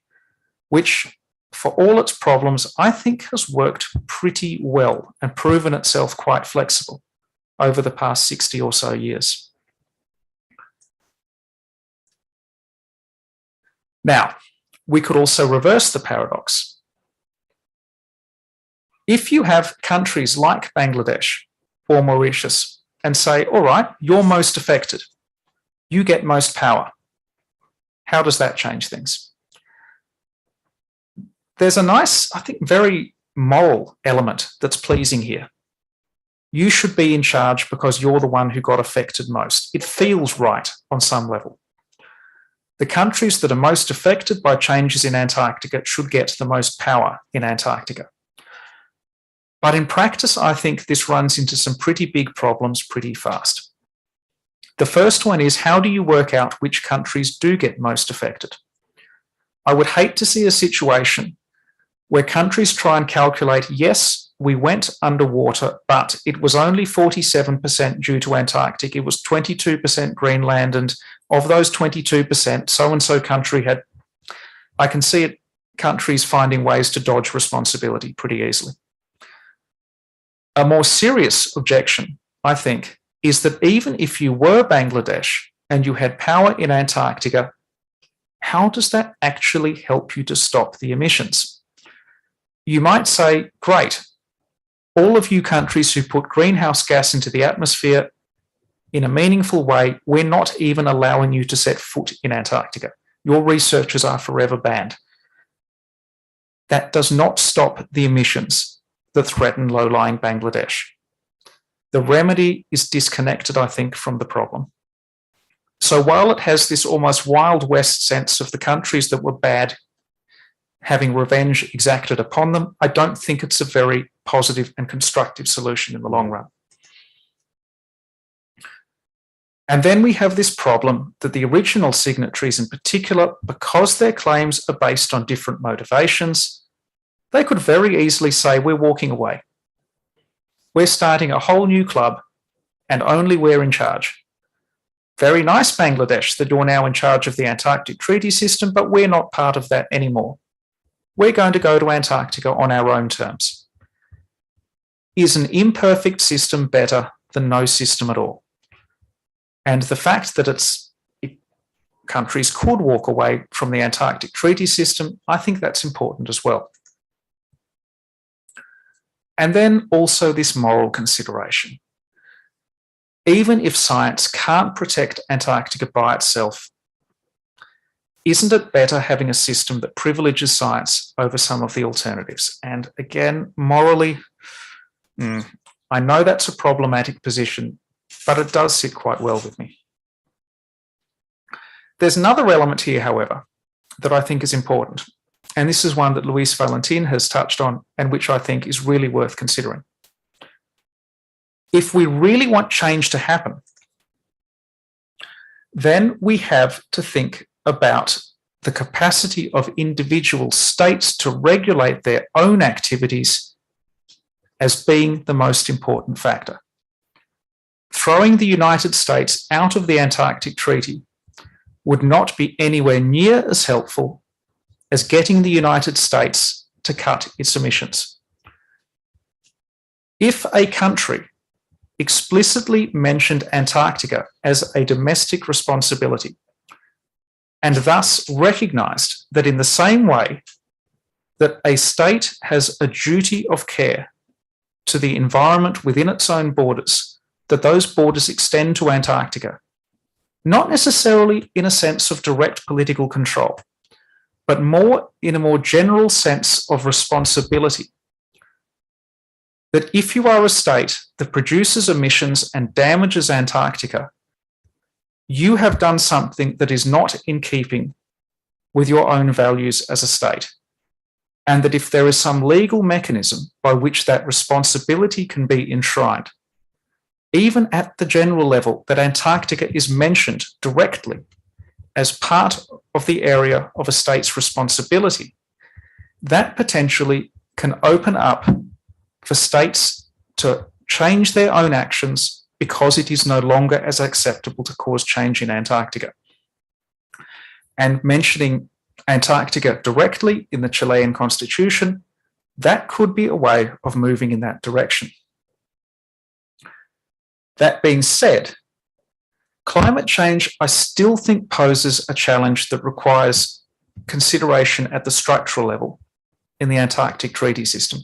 which, for all its problems, I think has worked pretty well and proven itself quite flexible over the past 60 or so years. Now, we could also reverse the paradox. If you have countries like Bangladesh or Mauritius and say, all right, you're most affected, you get most power, how does that change things? There's a nice, I think, very moral element that's pleasing here. You should be in charge because you're the one who got affected most. It feels right on some level. The countries that are most affected by changes in Antarctica should get the most power in Antarctica. But in practice, I think this runs into some pretty big problems pretty fast. The first one is, how do you work out which countries do get most affected? I would hate to see a situation where countries try and calculate, yes, we went underwater, but it was only 47% due to Antarctic. It was 22% Greenland, and of those 22%, so-and-so country had, I can see it, countries finding ways to dodge responsibility pretty easily. A more serious objection, I think, is that even if you were Bangladesh and you had power in Antarctica, how does that actually help you to stop the emissions? You might say, great, all of you countries who put greenhouse gas into the atmosphere in a meaningful way, we're not even allowing you to set foot in Antarctica. Your researchers are forever banned. That does not stop the emissions that threaten low-lying Bangladesh. The remedy is disconnected, I think, from the problem. So while it has this almost Wild West sense of the countries that were bad having revenge exacted upon them, I don't think it's a very positive and constructive solution in the long run. And then we have this problem that the original signatories in particular, because their claims are based on different motivations, they could very easily say, we're walking away. We're starting a whole new club and only we're in charge. Very nice, Bangladesh, that you're now in charge of the Antarctic Treaty System, but we're not part of that anymore. We're going to go to Antarctica on our own terms. Is an imperfect system better than no system at all? And the fact that countries could walk away from the Antarctic Treaty System, I think that's important as well. And then also this moral consideration. Even if science can't protect Antarctica by itself, isn't it better having a system that privileges science over some of the alternatives? And again, morally, I know that's a problematic position, but it does sit quite well with me. There's another element here, however, that I think is important. And this is one that Luis Valentin has touched on and which I think is really worth considering. If we really want change to happen, then we have to think about the capacity of individual states to regulate their own activities as being the most important factor. Throwing the United States out of the Antarctic Treaty would not be anywhere near as helpful as getting the United States to cut its emissions. If a country explicitly mentioned Antarctica as a domestic responsibility and thus recognised that in the same way that a state has a duty of care to the environment within its own borders, that those borders extend to Antarctica, not necessarily in a sense of direct political control, but more in a more general sense of responsibility. That if you are a state that produces emissions and damages Antarctica, you have done something that is not in keeping with your own values as a state. and that if there is some legal mechanism by which that responsibility can be enshrined, even at the general level, that Antarctica is mentioned directly as part of the area of a state's responsibility, that potentially can open up for states to change their own actions because it is no longer as acceptable to cause change in Antarctica. And mentioning Antarctica directly in the Chilean constitution, that could be a way of moving in that direction. That being said, climate change, I still think, poses a challenge that requires consideration at the structural level in the Antarctic treaty system.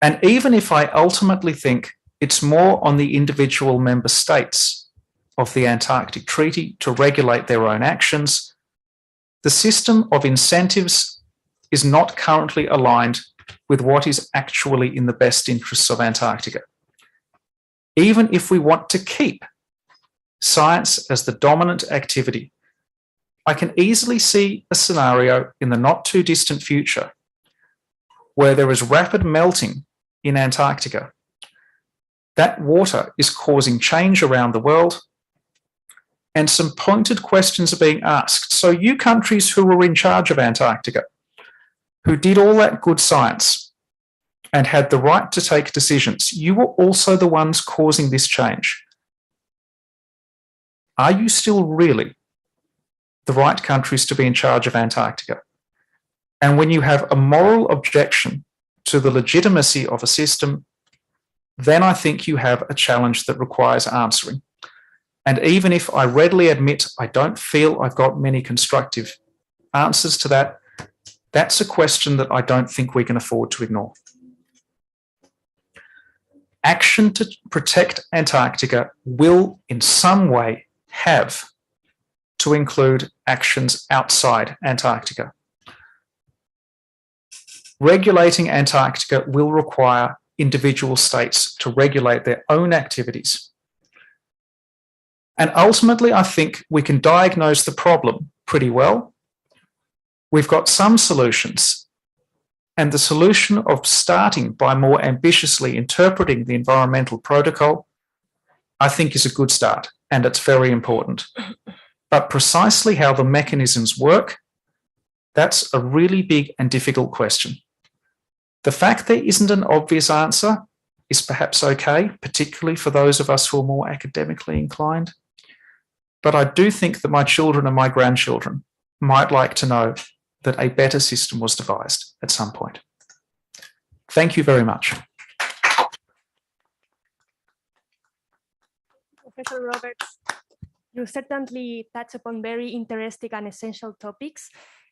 And even if I ultimately think it's more on the individual member states of the Antarctic Treaty to regulate their own actions, the system of incentives is not currently aligned with what is actually in the best interests of Antarctica. Even if we want to keep science as the dominant activity, I can easily see a scenario in the not too distant future where there is rapid melting in Antarctica. That water is causing change around the world, and some pointed questions are being asked. So you countries who were in charge of Antarctica, who did all that good science and had the right to take decisions, you were also the ones causing this change. Are you still really the right countries to be in charge of Antarctica? And when you have a moral objection to the legitimacy of a system, then I think you have a challenge that requires answering. And even if I readily admit I don't feel I've got many constructive answers to that, that's a question that I don't think we can afford to ignore. Action to protect Antarctica will in some way have to include actions outside Antarctica. Regulating Antarctica will require individual states to regulate their own activities. And ultimately, I think we can diagnose the problem pretty well. We've got some solutions, and the solution of starting by more ambitiously interpreting the environmental protocol, I think, is a good start, and it's very important. But precisely how the mechanisms work, that's a really big and difficult question. The fact there isn't an obvious answer is perhaps okay, particularly for those of us who are more academically inclined. But I do think that my children and my grandchildren might like to know that a better system was devised at some point. Thank you very much. Professor Roberts, you certainly touch upon very interesting and essential topics.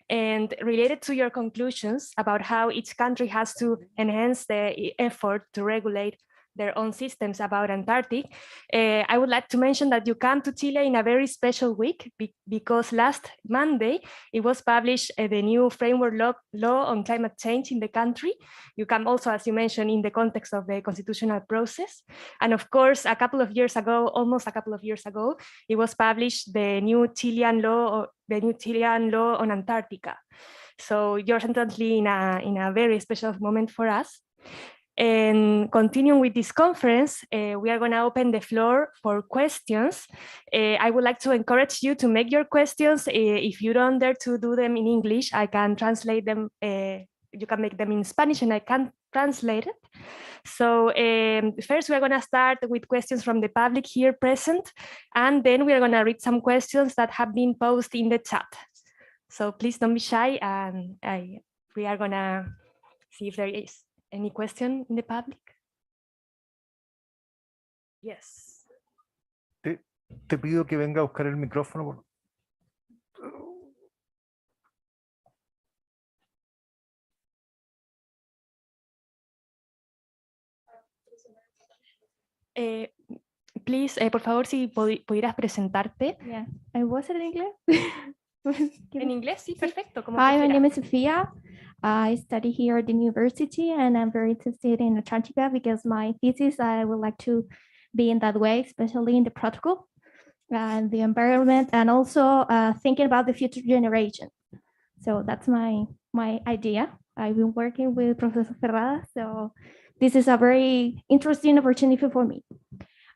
And related to your conclusions about how each country has to enhance the effort to regulate their own systems about Antarctic, I would like to mention that you come to Chile in a very special week because last Monday it was published the new framework law on climate change in the country. You come also, as you mentioned, in the context of the constitutional process. And of course, almost a couple of years ago, it was published the new Chilean law on Antarctica. So you're certainly in a very special moment for us. And continuing with this conference, we are going to open the floor for questions. I would like to encourage you to make your questions. If you don't dare to do them in English, I can translate them. You can make them in Spanish and I can translate it. So first we're going to start with questions from the public here present, and then we are going to read some questions that have been posted in the chat. So please don't be shy, and we are going to see if there is any question in the public. Yes. Te pido que venga a buscar el micrófono. Please, por favor, si pudieras presentarte. Yeah, I was in English. En inglés, sí, perfecto. Hi, my name is Sophia. I study here at the university, and I'm very interested in Antarctica because my thesis, I would like to be in that way, especially in the protocol and the environment, and also thinking about the future generation. So that's my idea. I've been working with Professor Ferrada, so this is a very interesting opportunity for me.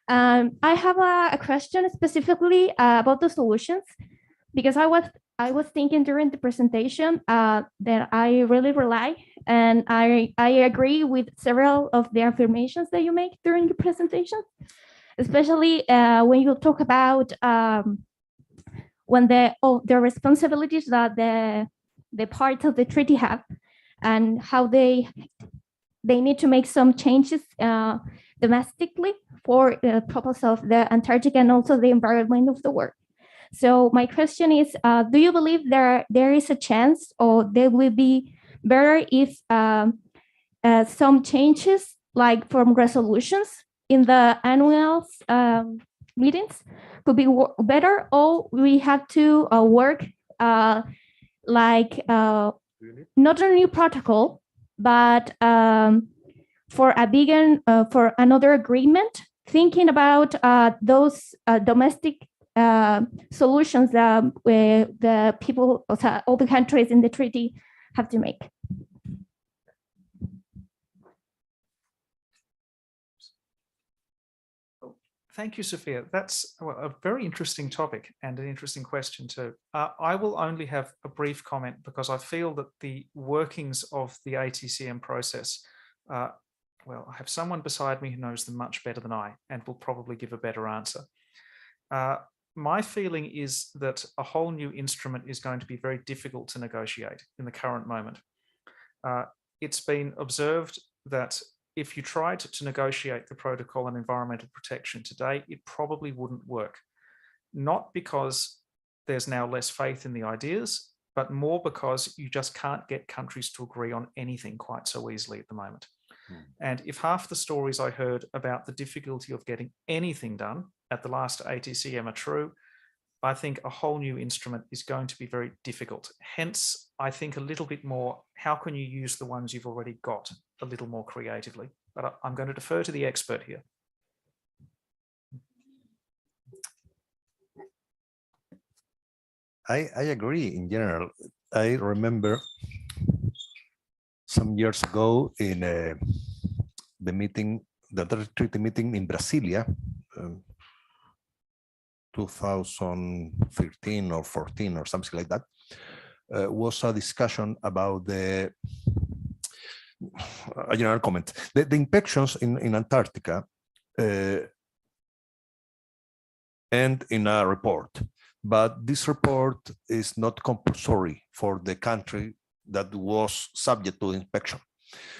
I have a question specifically about the solutions, because I was thinking during the presentation that I really rely and I agree with several of the affirmations that you make during the presentation, especially when you talk about when the responsibilities that the parts of the treaty have and how they need to make some changes domestically for the purpose of the Antarctic and also the environment of the world. So my question is, do you believe there is a chance, or there will be better if some changes, like from resolutions in the annual meetings, could be better, or we have to work like not a new protocol, but for a bigger, for another agreement, thinking about those domestic solutions that the people, all the countries in the treaty have to make. Thank you, Sophia. That's a very interesting topic and an interesting question too. I will only have a brief comment because I feel that the workings of the ATCM process, well, I have someone beside me who knows them much better than I and will probably give a better answer. My feeling is that a whole new instrument is going to be very difficult to negotiate in the current moment. It's been observed that if you tried to negotiate the protocol on environmental protection today, it probably wouldn't work. Not because there's now less faith in the ideas, but more because you just can't get countries to agree on anything quite so easily at the moment. And if half the stories I heard about the difficulty of getting anything done at the last ATCM are true, I think a whole new instrument is going to be very difficult. Hence, I think a little bit more, how can you use the ones you've already got a little more creatively? But I'm going to defer to the expert here. I agree in general. I remember some years ago in the meeting, the treaty meeting in Brasilia, 2013 or 14 or something like that, was a discussion about a general comment. The inspections in Antarctica end in a report, but this report is not compulsory for the country that was subject to inspection.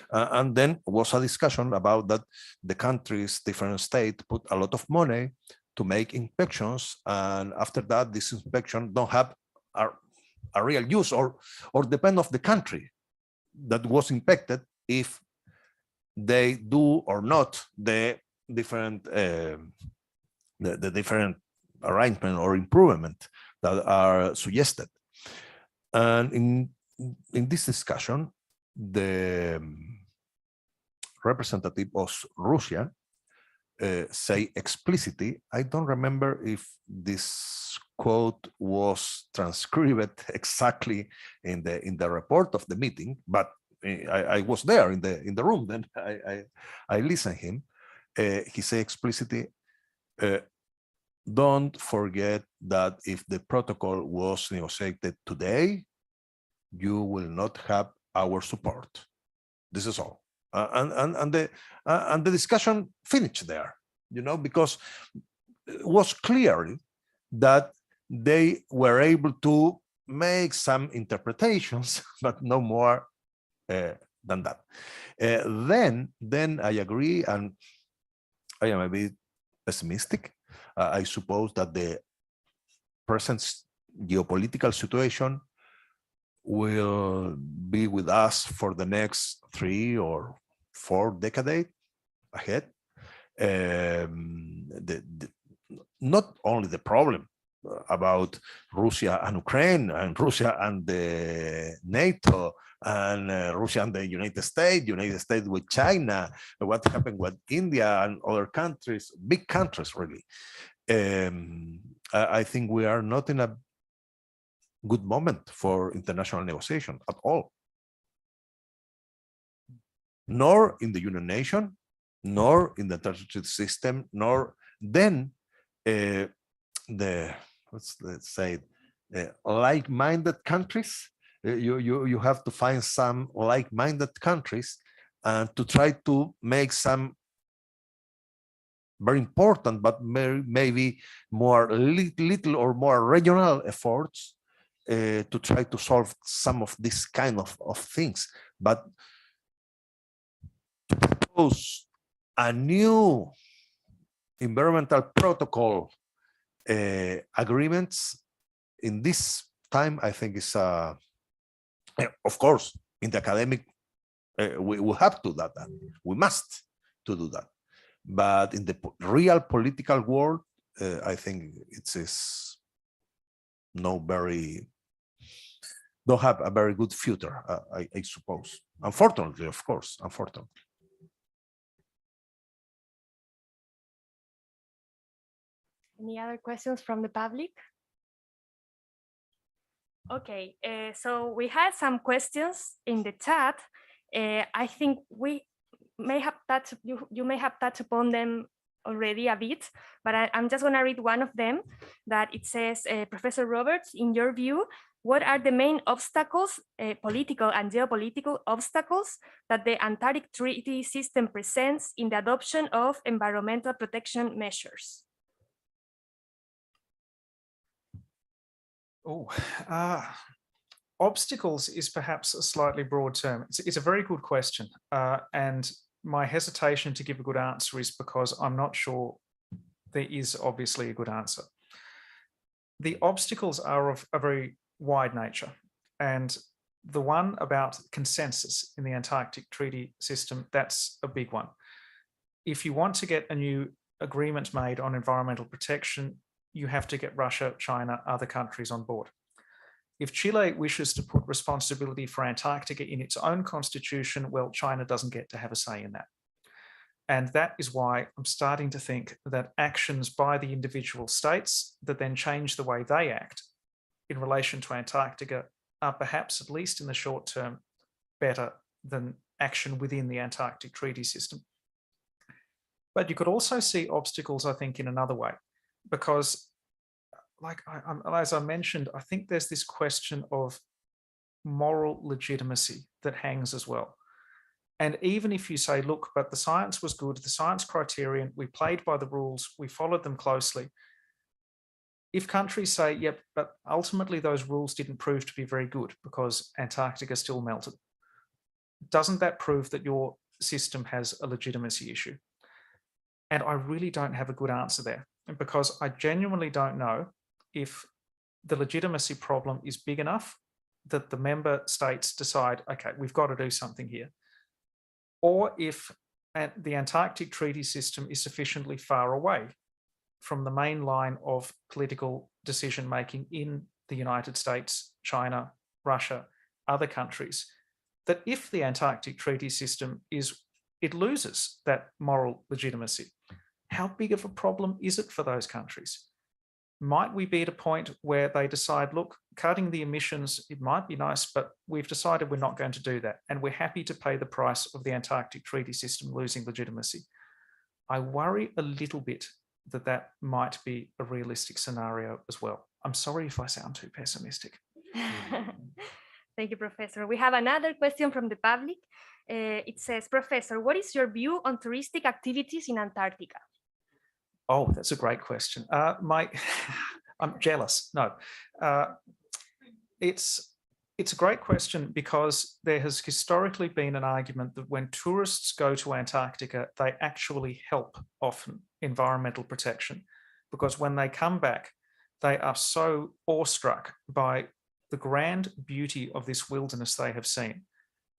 And then was a discussion about that the countries, different states, put a lot of money to make inspections, and after that, this inspection don't have a real use, or depend of the country that was inspected if they do or not the different the different arrangement or improvement that are suggested. And in this discussion, the representative of Russia say explicitly, I don't remember if this quote was transcribed exactly in the report of the meeting, but I was there in the room, then I listened him. He said explicitly, don't forget that if the protocol was negotiated today, you will not have our support. This is all. And the discussion finished there, because it was clear that they were able to make some interpretations, but no more than that. Then I agree, and I am a bit pessimistic. I suppose that the present geopolitical situation will be with us for the next 3 or 4 decades ahead. Not only the problem about Russia and Ukraine, and Russia and the NATO, and Russia and the United States with China, what happened with India and other countries, big countries really. I think we are not in a good moment for international negotiation at all. nor in the United Nations, nor in the Antarctic system, nor then let's say like-minded countries. You have to find some like-minded countries and to try to make some very important, but maybe more little or more regional efforts to try to solve some of this kind of things. But to propose a new environmental protocol agreements in this time, I think is, of course, in the academic, we have to do that. We must to do that. But in the real political world, I think it is don't have a very good future, I suppose. Unfortunately, of course, unfortunately. Any other questions from the public? Okay, so we had some questions in the chat. I think we may have touched, you may have touched upon them already a bit, but I'm just gonna read one of them that it says, Professor Roberts, in your view, what are the main obstacles, political and geopolitical obstacles that the Antarctic Treaty System presents in the adoption of environmental protection measures? Oh, obstacles is perhaps a slightly broad term. It's a very good question. And my hesitation to give a good answer is because I'm not sure there is obviously a good answer. The obstacles are of a very wide nature. And the one about consensus in the Antarctic Treaty System, that's a big one. If you want to get a new agreement made on environmental protection, you have to get Russia, China, other countries on board. If Chile wishes to put responsibility for Antarctica in its own constitution, well, China doesn't get to have a say in that. And that is why I'm starting to think that actions by the individual states that then change the way they act in relation to Antarctica are perhaps, at least in the short term, better than action within the Antarctic Treaty System. But you could also see obstacles, I think, in another way, because as I mentioned, I think there's this question of moral legitimacy that hangs as well. And even if you say, look, but the science was good, the science criterion, we played by the rules, we followed them closely. If countries say, yep, but ultimately those rules didn't prove to be very good because Antarctica still melted, doesn't that prove that your system has a legitimacy issue? And I really don't have a good answer there, because I genuinely don't know if the legitimacy problem is big enough that the member states decide, okay, we've got to do something here, or if the Antarctic Treaty System is sufficiently far away from the main line of political decision-making in the United States, China, Russia, other countries, that if the Antarctic Treaty System it loses that moral legitimacy. How big of a problem is it for those countries? Might we be at a point where they decide, look, cutting the emissions, it might be nice, but we've decided we're not going to do that. And we're happy to pay the price of the Antarctic Treaty System losing legitimacy. I worry a little bit that that might be a realistic scenario as well. I'm sorry if I sound too pessimistic. Thank you, Professor. We have another question from the public. It says, Professor, what is your view on touristic activities in Antarctica? Oh, that's a great question. I'm jealous. No, it's a great question because there has historically been an argument that when tourists go to Antarctica, they actually help often environmental protection, because when they come back, they are so awestruck by the grand beauty of this wilderness they have seen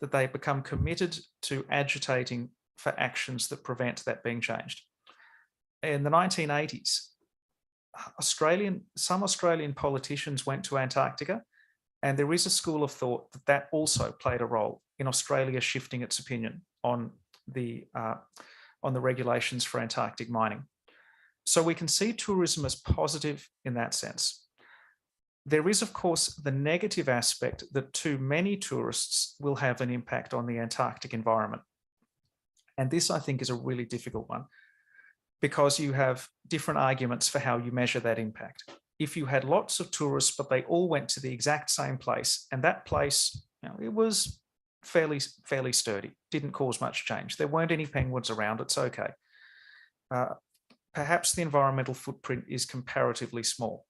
that they become committed to agitating for actions that prevent that being changed. In the 1980s, some Australian politicians went to Antarctica, and there is a school of thought that that also played a role in Australia shifting its opinion on the regulations for Antarctic mining. So we can see tourism as positive in that sense. There is, of course, the negative aspect that too many tourists will have an impact on the Antarctic environment. And this, I think, is a really difficult one because you have different arguments for how you measure that impact. If you had lots of tourists, but they all went to the exact same place, and that place, it was fairly sturdy, didn't cause much change. There weren't any penguins around, it's okay. Perhaps the environmental footprint is comparatively small.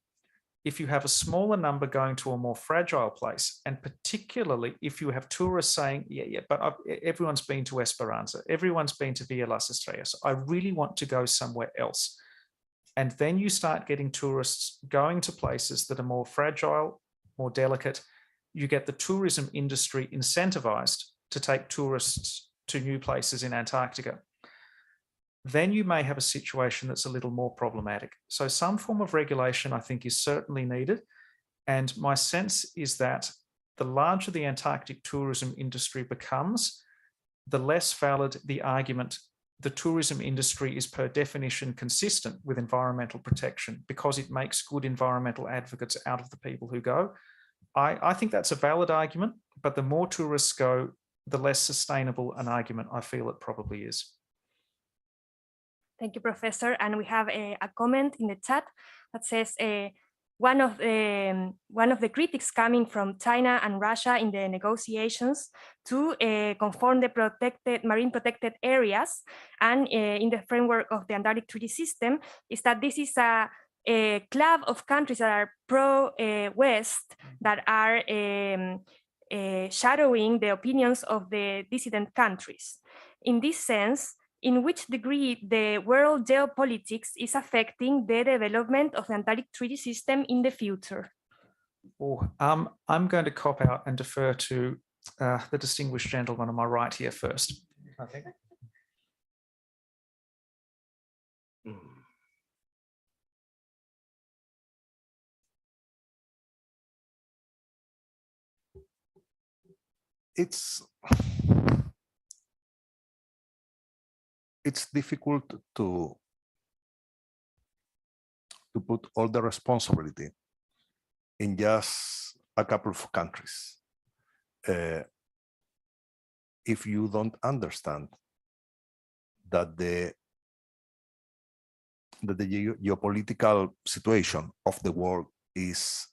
If you have a smaller number going to a more fragile place, and particularly if you have tourists saying, but everyone's been to Esperanza, everyone's been to Villa Las Estrellas, I really want to go somewhere else. And then you start getting tourists going to places that are more fragile, more delicate. You get the tourism industry incentivized to take tourists to new places in Antarctica. Then you may have a situation that's a little more problematic. So some form of regulation, I think, is certainly needed. And my sense is that the larger the Antarctic tourism industry becomes, the less valid the argument the tourism industry is per definition consistent with environmental protection because it makes good environmental advocates out of the people who go. I think that's a valid argument, but the more tourists go, the less sustainable an argument I feel it probably is. Thank you, Professor. And we have a comment in the chat that says one of the critics coming from China and Russia in the negotiations to conform the marine protected areas and in the framework of the Antarctic Treaty System is that this is a club of countries that are pro-West that are shadowing the opinions of the dissident countries. In this sense, in which degree the world geopolitics is affecting the development of the Antarctic Treaty System in the future? I'm going to cop out and defer to the distinguished gentleman on my right here first. Okay. It's difficult to put all the responsibility in just a couple of countries. If you don't understand that the geopolitical situation of the world is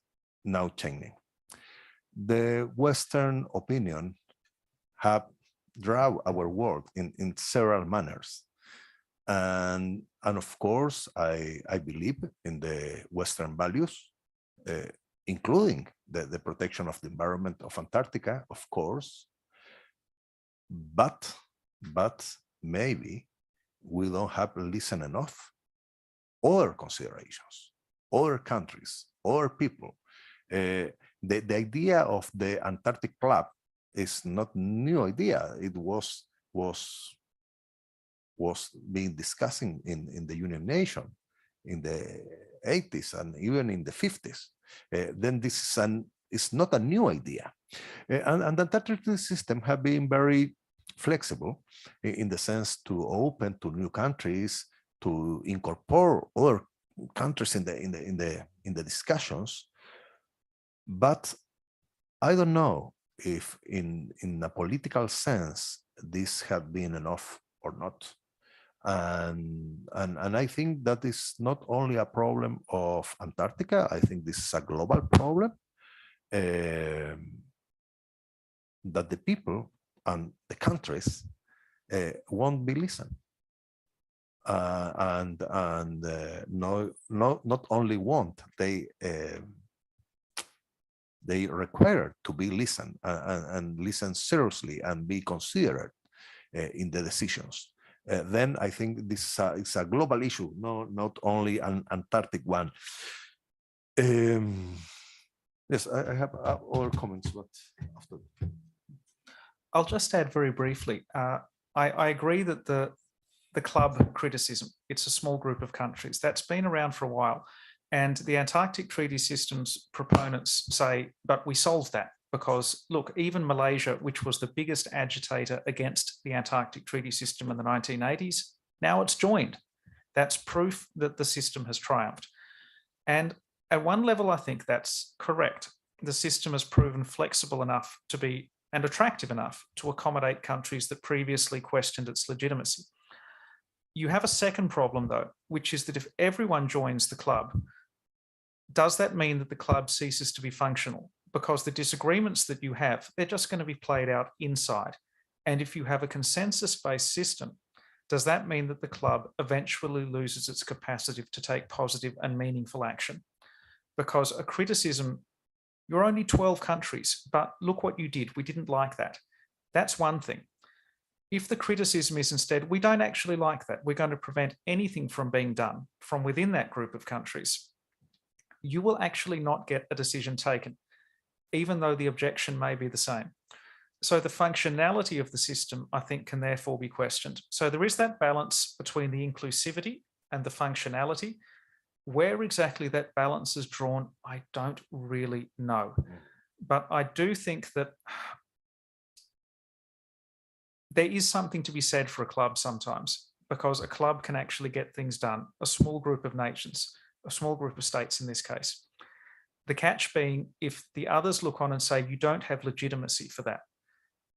now changing. The Western opinion have drawn our world in several manners. And of course, I believe in the Western values, including the protection of the environment of Antarctica, of course. But maybe we don't have listened enough. Other considerations, other countries, other people. The idea of the Antarctic Club is not new idea. It was being discussed in the United Nations in the 80s and even in the 50s. Then this is not a new idea. And the Antarctic system have been very flexible in the sense to open to new countries, to incorporate other countries in the discussions. But I don't know if in a political sense this have been enough or not. And I think that is not only a problem of Antarctica. I think this is a global problem that the people and the countries won't be listened. Not only want, they require to be listened and listen seriously and be considered in the decisions. Then I think this is a global issue, not only an Antarctic one. Yes, I have other comments, but after. I'll just add very briefly. I agree that the club criticism, it's a small group of countries that's been around for a while. And the Antarctic Treaty System's proponents say, but we solved that because, look, even Malaysia, which was the biggest agitator against the Antarctic Treaty System in the 1980s, now it's joined. That's proof that the system has triumphed. And at one level, I think that's correct. The system has proven flexible enough to be and attractive enough to accommodate countries that previously questioned its legitimacy. You have a second problem, though, which is that if everyone joins the club, does that mean that the club ceases to be functional? Because the disagreements that you have, they're just going to be played out inside. And if you have a consensus-based system, does that mean that the club eventually loses its capacity to take positive and meaningful action? Because a criticism, you're only 12 countries, but look what you did. We didn't like that. That's one thing. If the criticism is instead, we don't actually like that, we're going to prevent anything from being done from within that group of countries, you will actually not get a decision taken, even though the objection may be the same. So the functionality of the system, I think, can therefore be questioned. So there is that balance between the inclusivity and the functionality. Where exactly that balance is drawn, I don't really know. But I do think that there is something to be said for a club sometimes, because a club can actually get things done, a small group of nations, a small group of states in this case. The catch being, if the others look on and say you don't have legitimacy for that,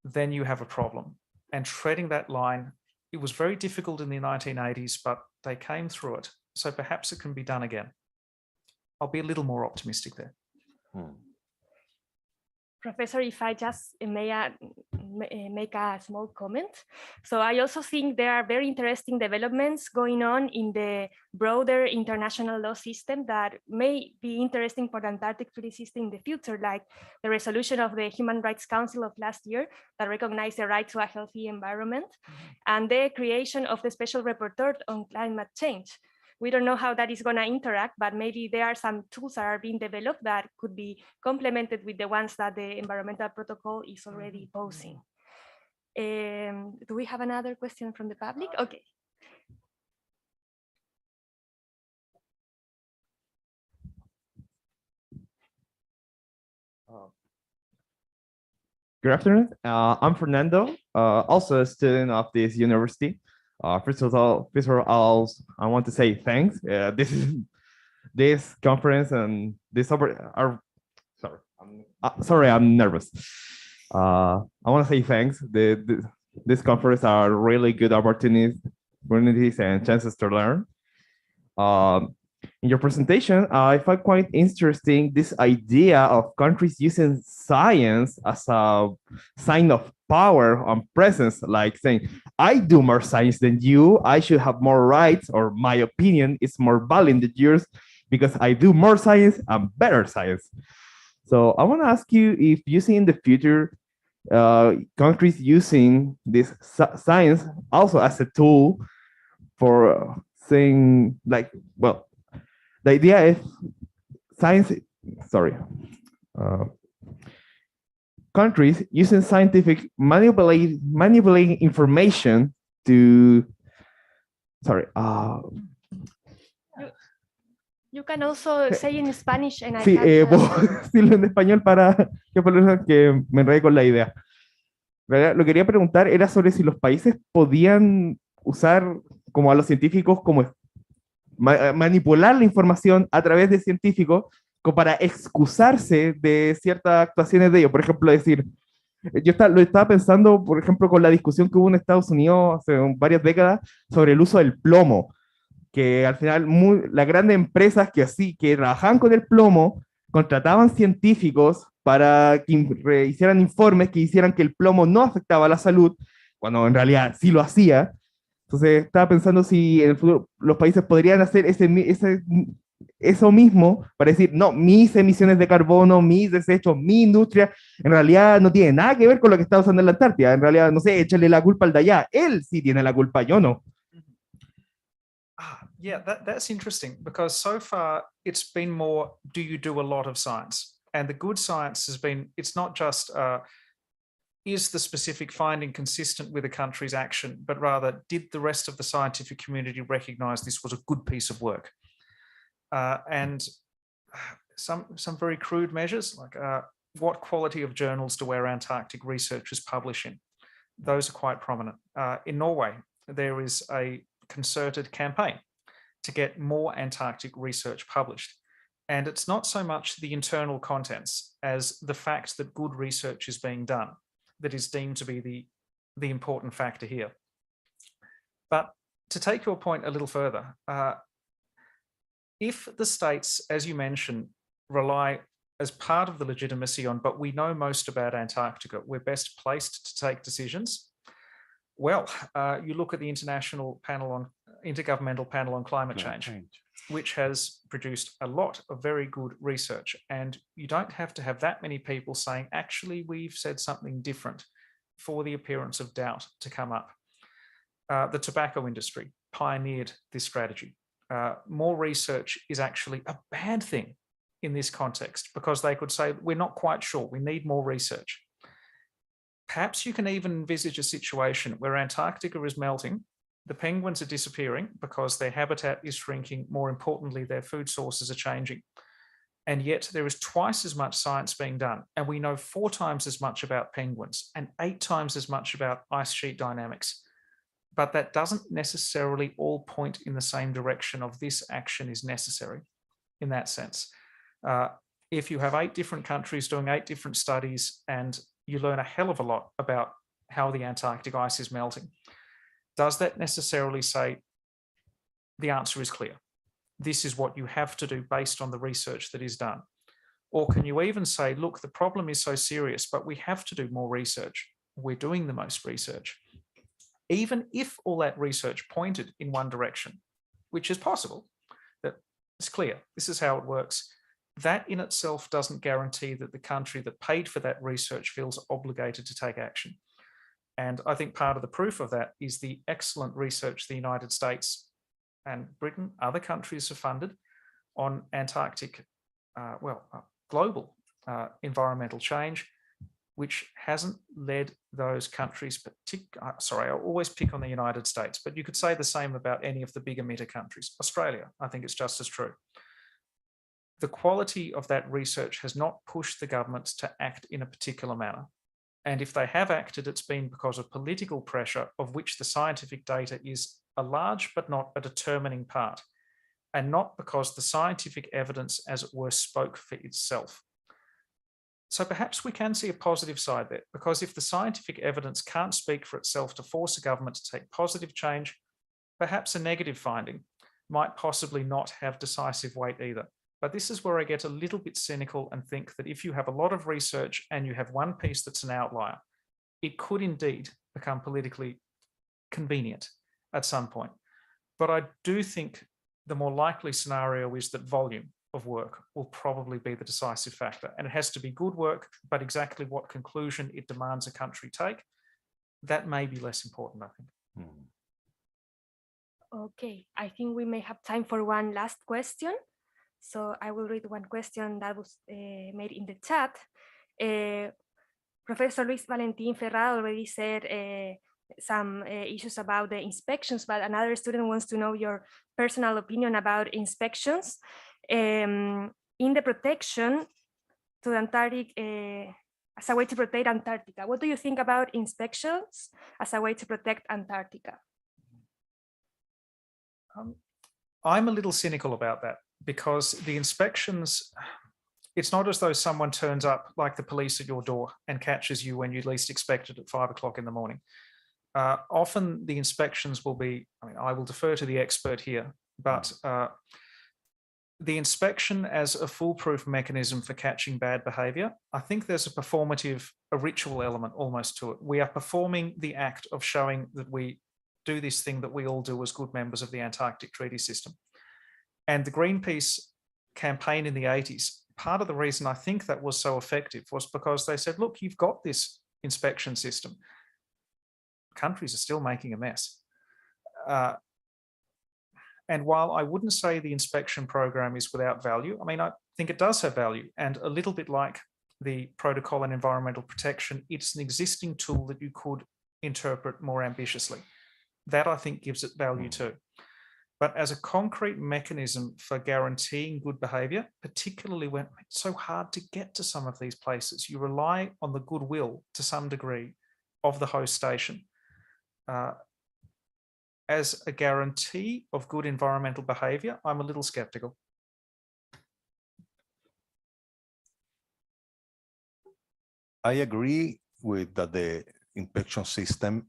then you have a problem. And treading that line, it was very difficult in the 1980s, but they came through it. So perhaps it can be done again. I'll be a little more optimistic there. Professor, if I just may make a small comment. So I also think there are very interesting developments going on in the broader international law system that may be interesting for the Antarctic Treaty System in the future, like the resolution of the Human Rights Council of last year that recognized the right to a healthy environment, and the creation of the Special Rapporteur on Climate Change. We don't know how that is going to interact, but maybe there are some tools that are being developed that could be complemented with the ones that the environmental protocol is already posing. Do we have another question from the public? Okay. Good afternoon. I'm Fernando, also a student of this university. First of all, I want to say thanks. This conference and this are sorry, I'm nervous. I want to say thanks. This conference are really good opportunities and chances to learn. In your presentation, I find quite interesting this idea of countries using science as a sign of power and presence, like saying, I do more science than you, I should have more rights, or my opinion is more valid than yours because I do more science and better science. So I want to ask you if you see in the future countries using this science also as a tool for saying, like, well, the idea is science, countries using scientific manipulating information to, You can also say in Spanish and sí, puedo decirlo en español para que me enredé con la idea. Lo que quería preguntar era sobre si los países podían usar como a los científicos como manipular la información a través de científicos como para excusarse de ciertas actuaciones de ellos. Por ejemplo, decir, yo lo estaba pensando, por ejemplo, con la discusión que hubo en Estados Unidos hace varias décadas sobre el uso del plomo, que al final las grandes empresas que trabajaban con el plomo contrataban científicos para que hicieran informes que hicieran que el plomo no afectaba a la salud, cuando en realidad sí lo hacía. Entonces estaba pensando si en el futuro los países podrían hacer eso mismo para decir, no, mis emisiones de carbono, mis desechos, mi industria, en realidad no tiene nada que ver con lo que está usando en la Antártida. En realidad, no sé, échale la culpa al de allá. Él sí tiene la culpa, yo no. Yeah, that's interesting, because so far it's been more, do you do a lot of science? And the good science has been, it's not just, is the specific finding consistent with a country's action, but rather, did the rest of the scientific community recognize this was a good piece of work? And some very crude measures, like what quality of journals do our Antarctic researchers publish in? Those are quite prominent. In Norway, there is a concerted campaign to get more Antarctic research published. And it's not so much the internal contents as the fact that good research is being done. that is deemed to be the important factor here. But to take your point a little further, if the states, as you mentioned, rely as part of the legitimacy on, but we know most about Antarctica, we're best placed to take decisions. Well, you look at the Intergovernmental Panel on Climate Change, which has produced a lot of very good research. And you don't have to have that many people saying, actually, we've said something different for the appearance of doubt to come up. The tobacco industry pioneered this strategy. More research is actually a bad thing in this context, because they could say, we're not quite sure, we need more research. Perhaps you can even envisage a situation where Antarctica is melting, the penguins are disappearing because their habitat is shrinking, more importantly, their food sources are changing. And yet there is twice as much science being done. And we know 4 times as much about penguins and 8 times as much about ice sheet dynamics. But that doesn't necessarily all point in the same direction of this action is necessary in that sense. If you have 8 different countries doing 8 different studies and you learn a hell of a lot about how the Antarctic ice is melting, does that necessarily say the answer is clear? This is what you have to do based on the research that is done. Or can you even say, look, the problem is so serious, but we have to do more research. We're doing the most research. Even if all that research pointed in one direction, which is possible, that it's clear, this is how it works. That in itself doesn't guarantee that the country that paid for that research feels obligated to take action. And I think part of the proof of that is the excellent research the United States and Britain, other countries have funded on Antarctic, global environmental change, which hasn't led those countries, I always pick on the United States, but you could say the same about any of the big emitter countries. Australia, I think it's just as true. The quality of that research has not pushed the governments to act in a particular manner. And if they have acted, it's been because of political pressure, of which the scientific data is a large but not a determining part, and not because the scientific evidence, as it were, spoke for itself. So perhaps we can see a positive side there, because if the scientific evidence can't speak for itself to force a government to take positive change, perhaps a negative finding might possibly not have decisive weight either. But this is where I get a little bit cynical and think that if you have a lot of research and you have one piece that's an outlier, it could indeed become politically convenient at some point. But I do think the more likely scenario is that volume of work will probably be the decisive factor. And it has to be good work, but exactly what conclusion it demands a country take, that may be less important, I think. Okay, I think we may have time for one last question. So I will read one question that was made in the chat. Professor Luis Valentin Ferrado already said some issues about the inspections, but another student wants to know your personal opinion about inspections in the protection to the Antarctic as a way to protect Antarctica. What do you think about inspections as a way to protect Antarctica? I'm a little cynical about that, because the inspections, it's not as though someone turns up like the police at your door and catches you when you least expect it at 5 o'clock in the morning. Often the inspections will be, I will defer to the expert here, but the inspection as a foolproof mechanism for catching bad behavior, I think there's a ritual element almost to it. We are performing the act of showing that we do this thing that we all do as good members of the Antarctic Treaty System. And the Greenpeace campaign in the 80s, part of the reason I think that was so effective was because they said, look, you've got this inspection system. Countries are still making a mess. And while I wouldn't say the inspection program is without value, I think it does have value. And a little bit like the Protocol on Environmental Protection, it's an existing tool that you could interpret more ambitiously. That I think gives it value too. But as a concrete mechanism for guaranteeing good behavior, particularly when it's so hard to get to some of these places, you rely on the goodwill to some degree of the host station. As a guarantee of good environmental behavior, I'm a little skeptical. I agree with the inspection system.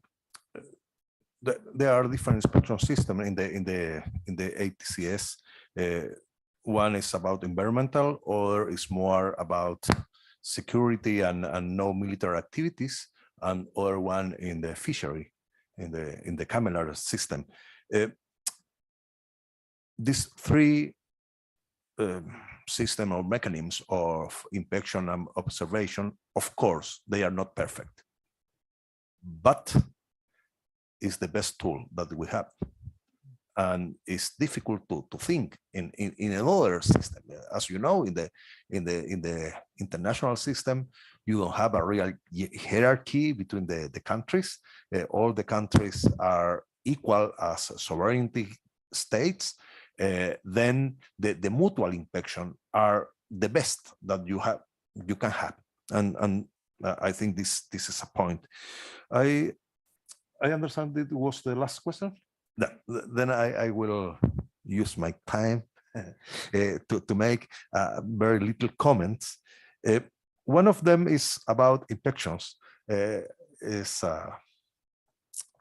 There are different inspection systems in the ATCS. One is about environmental, other is more about security and no military activities, and other one in the fishery, in the camellar system. These three system or mechanisms of inspection and observation, of course, they are not perfect, but it's the best tool that we have. And it's difficult to think in another system. As you know, in the international system, you don't have a real hierarchy between the countries. All the countries are equal as sovereignty states. Then the mutual inspection are the best that you can have. And I think this is a point. I understand it was the last question. Then I will use my time to make very little comments. One of them is about inspections.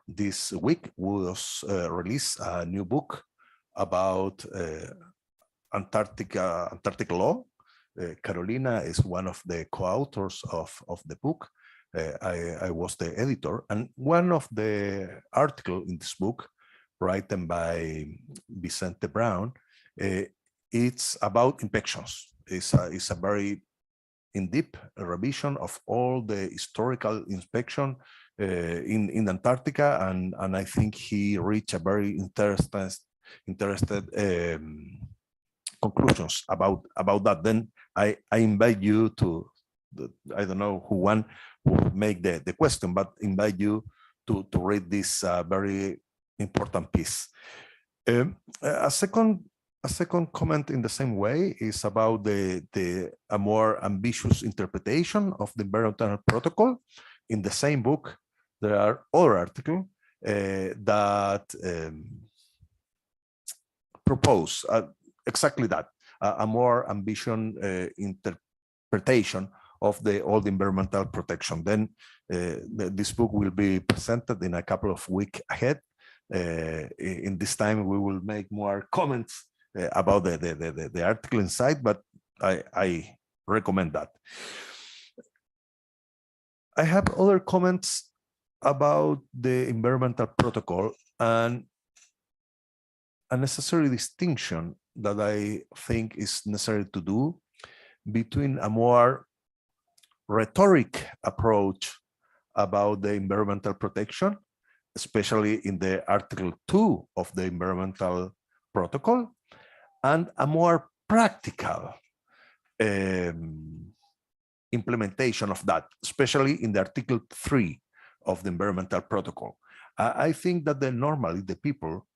This week was released a new book about Antarctic law. Carolina is one of the co-authors of the book. I was the editor, and one of the articles in this book written by Vicente Brown, it's about inspections. It's a very in-depth revision of all the historical inspection in Antarctica, and I think he reached a very interested conclusions about that. Then I invite you to, I don't know who one will make the question, but invite you to read this very important piece. A second comment in the same way is about a more ambitious interpretation of the environmental protocol. In the same book, there are other articles that propose exactly that, a more ambitious interpretation of all the environmental protection. Then this book will be presented in a couple of weeks ahead. In this time, we will make more comments about the article inside, but I recommend that. I have other comments about the environmental protocol and a necessary distinction that I think is necessary to do between a more rhetoric approach about the environmental protection, especially in the Article 2 of the environmental protocol, and a more practical implementation of that, especially in the Article 3 of the environmental protocol. I think that normally the people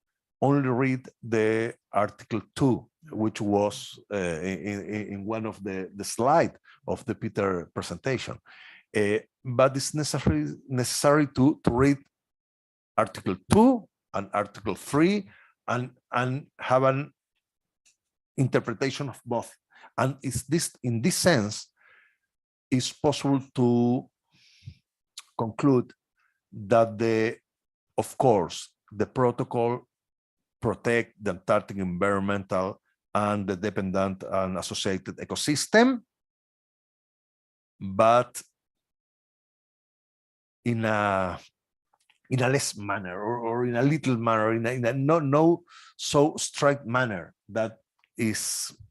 only read the Article 2, which was in one of the slide of the Peter presentation. But it's necessary to read Article 2 and Article 3 and have an interpretation of both. And in this sense, it's possible to conclude that of course, the protocol protect the Antarctic environmental and the dependent and associated ecosystem, but in a less manner or in a little manner, in a no so strict manner that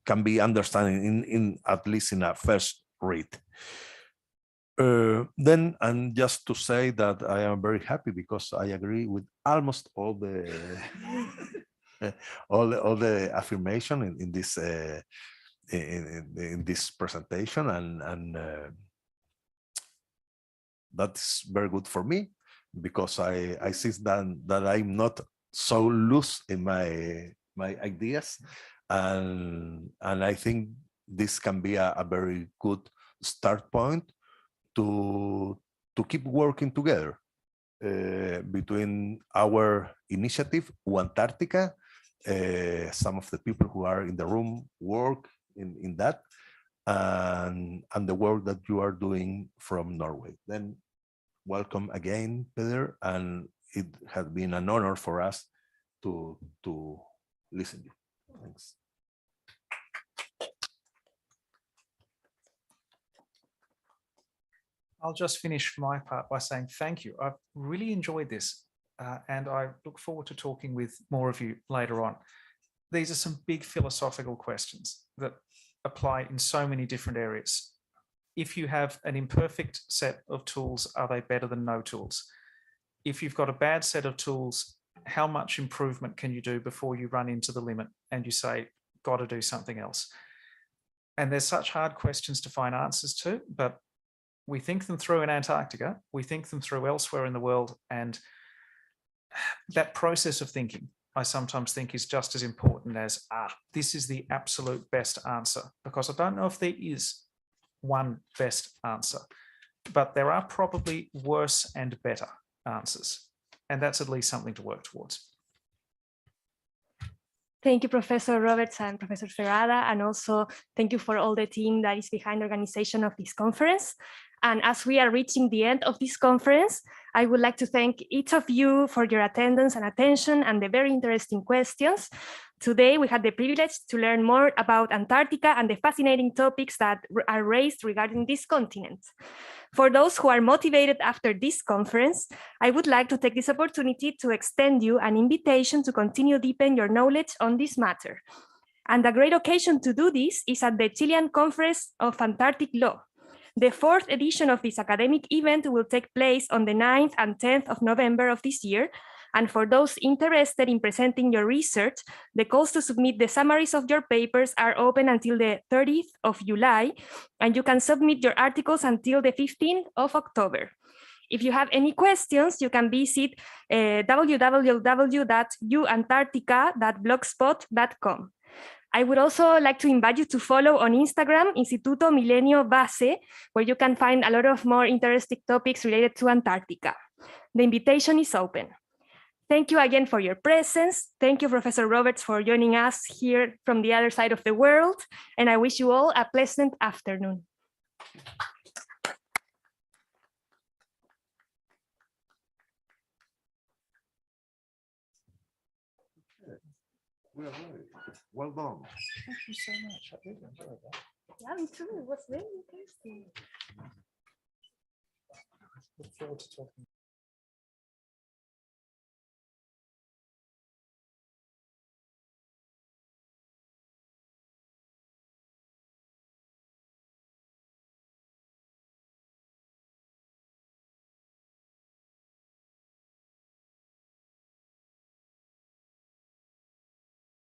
can be understood in at least in a first read. Then, and just to say that I am very happy because I agree with almost all the all the affirmation in this in this presentation, and that's very good for me because I see that I'm not so loose in my ideas, and I think this can be a very good start point to keep working together between our initiative, Antarctica, some of the people who are in the room work in that, and the work that you are doing from Norway. Then welcome again, Peter, and it has been an honor for us to listen to you. Thanks. I'll just finish my part by saying thank you. I've really enjoyed this, and I look forward to talking with more of you later on. These are some big philosophical questions that apply in so many different areas. If you have an imperfect set of tools, are they better than no tools? If you've got a bad set of tools, how much improvement can you do before you run into the limit and you say, got to do something else? And there's such hard questions to find answers to, but we think them through in Antarctica, we think them through elsewhere in the world, and that process of thinking, I sometimes think, is just as important as, this is the absolute best answer, because I don't know if there is one best answer, but there are probably worse and better answers, and that's at least something to work towards. Thank you, Professor Roberts and Professor Ferrada, and also thank you for all the team that is behind the organization of this conference. And as we are reaching the end of this conference, I would like to thank each of you for your attendance and attention and the very interesting questions. Today, we had the privilege to learn more about Antarctica and the fascinating topics that are raised regarding this continent. For those who are motivated after this conference, I would like to take this opportunity to extend you an invitation to continue deepen your knowledge on this matter. And a great occasion to do this is at the Chilean Conference of Antarctic Law. The 4th edition of this academic event will take place on the 9th and 10th of November of this year. And for those interested in presenting your research, the calls to submit the summaries of your papers are open until the 30th of July, and you can submit your articles until the 15th of October. If you have any questions, you can visit www.uantarctica.blogspot.com. I would also like to invite you to follow on Instagram Instituto Milenio Base, where you can find a lot of more interesting topics related to Antarctica. The invitation is open. Thank you again for your presence. Thank you, Professor Roberts, for joining us here from the other side of the world. And I wish you all a pleasant afternoon. Well done. Thank you so much. I really enjoyed that. Yeah, me too. It was very interesting. Look forward to talking.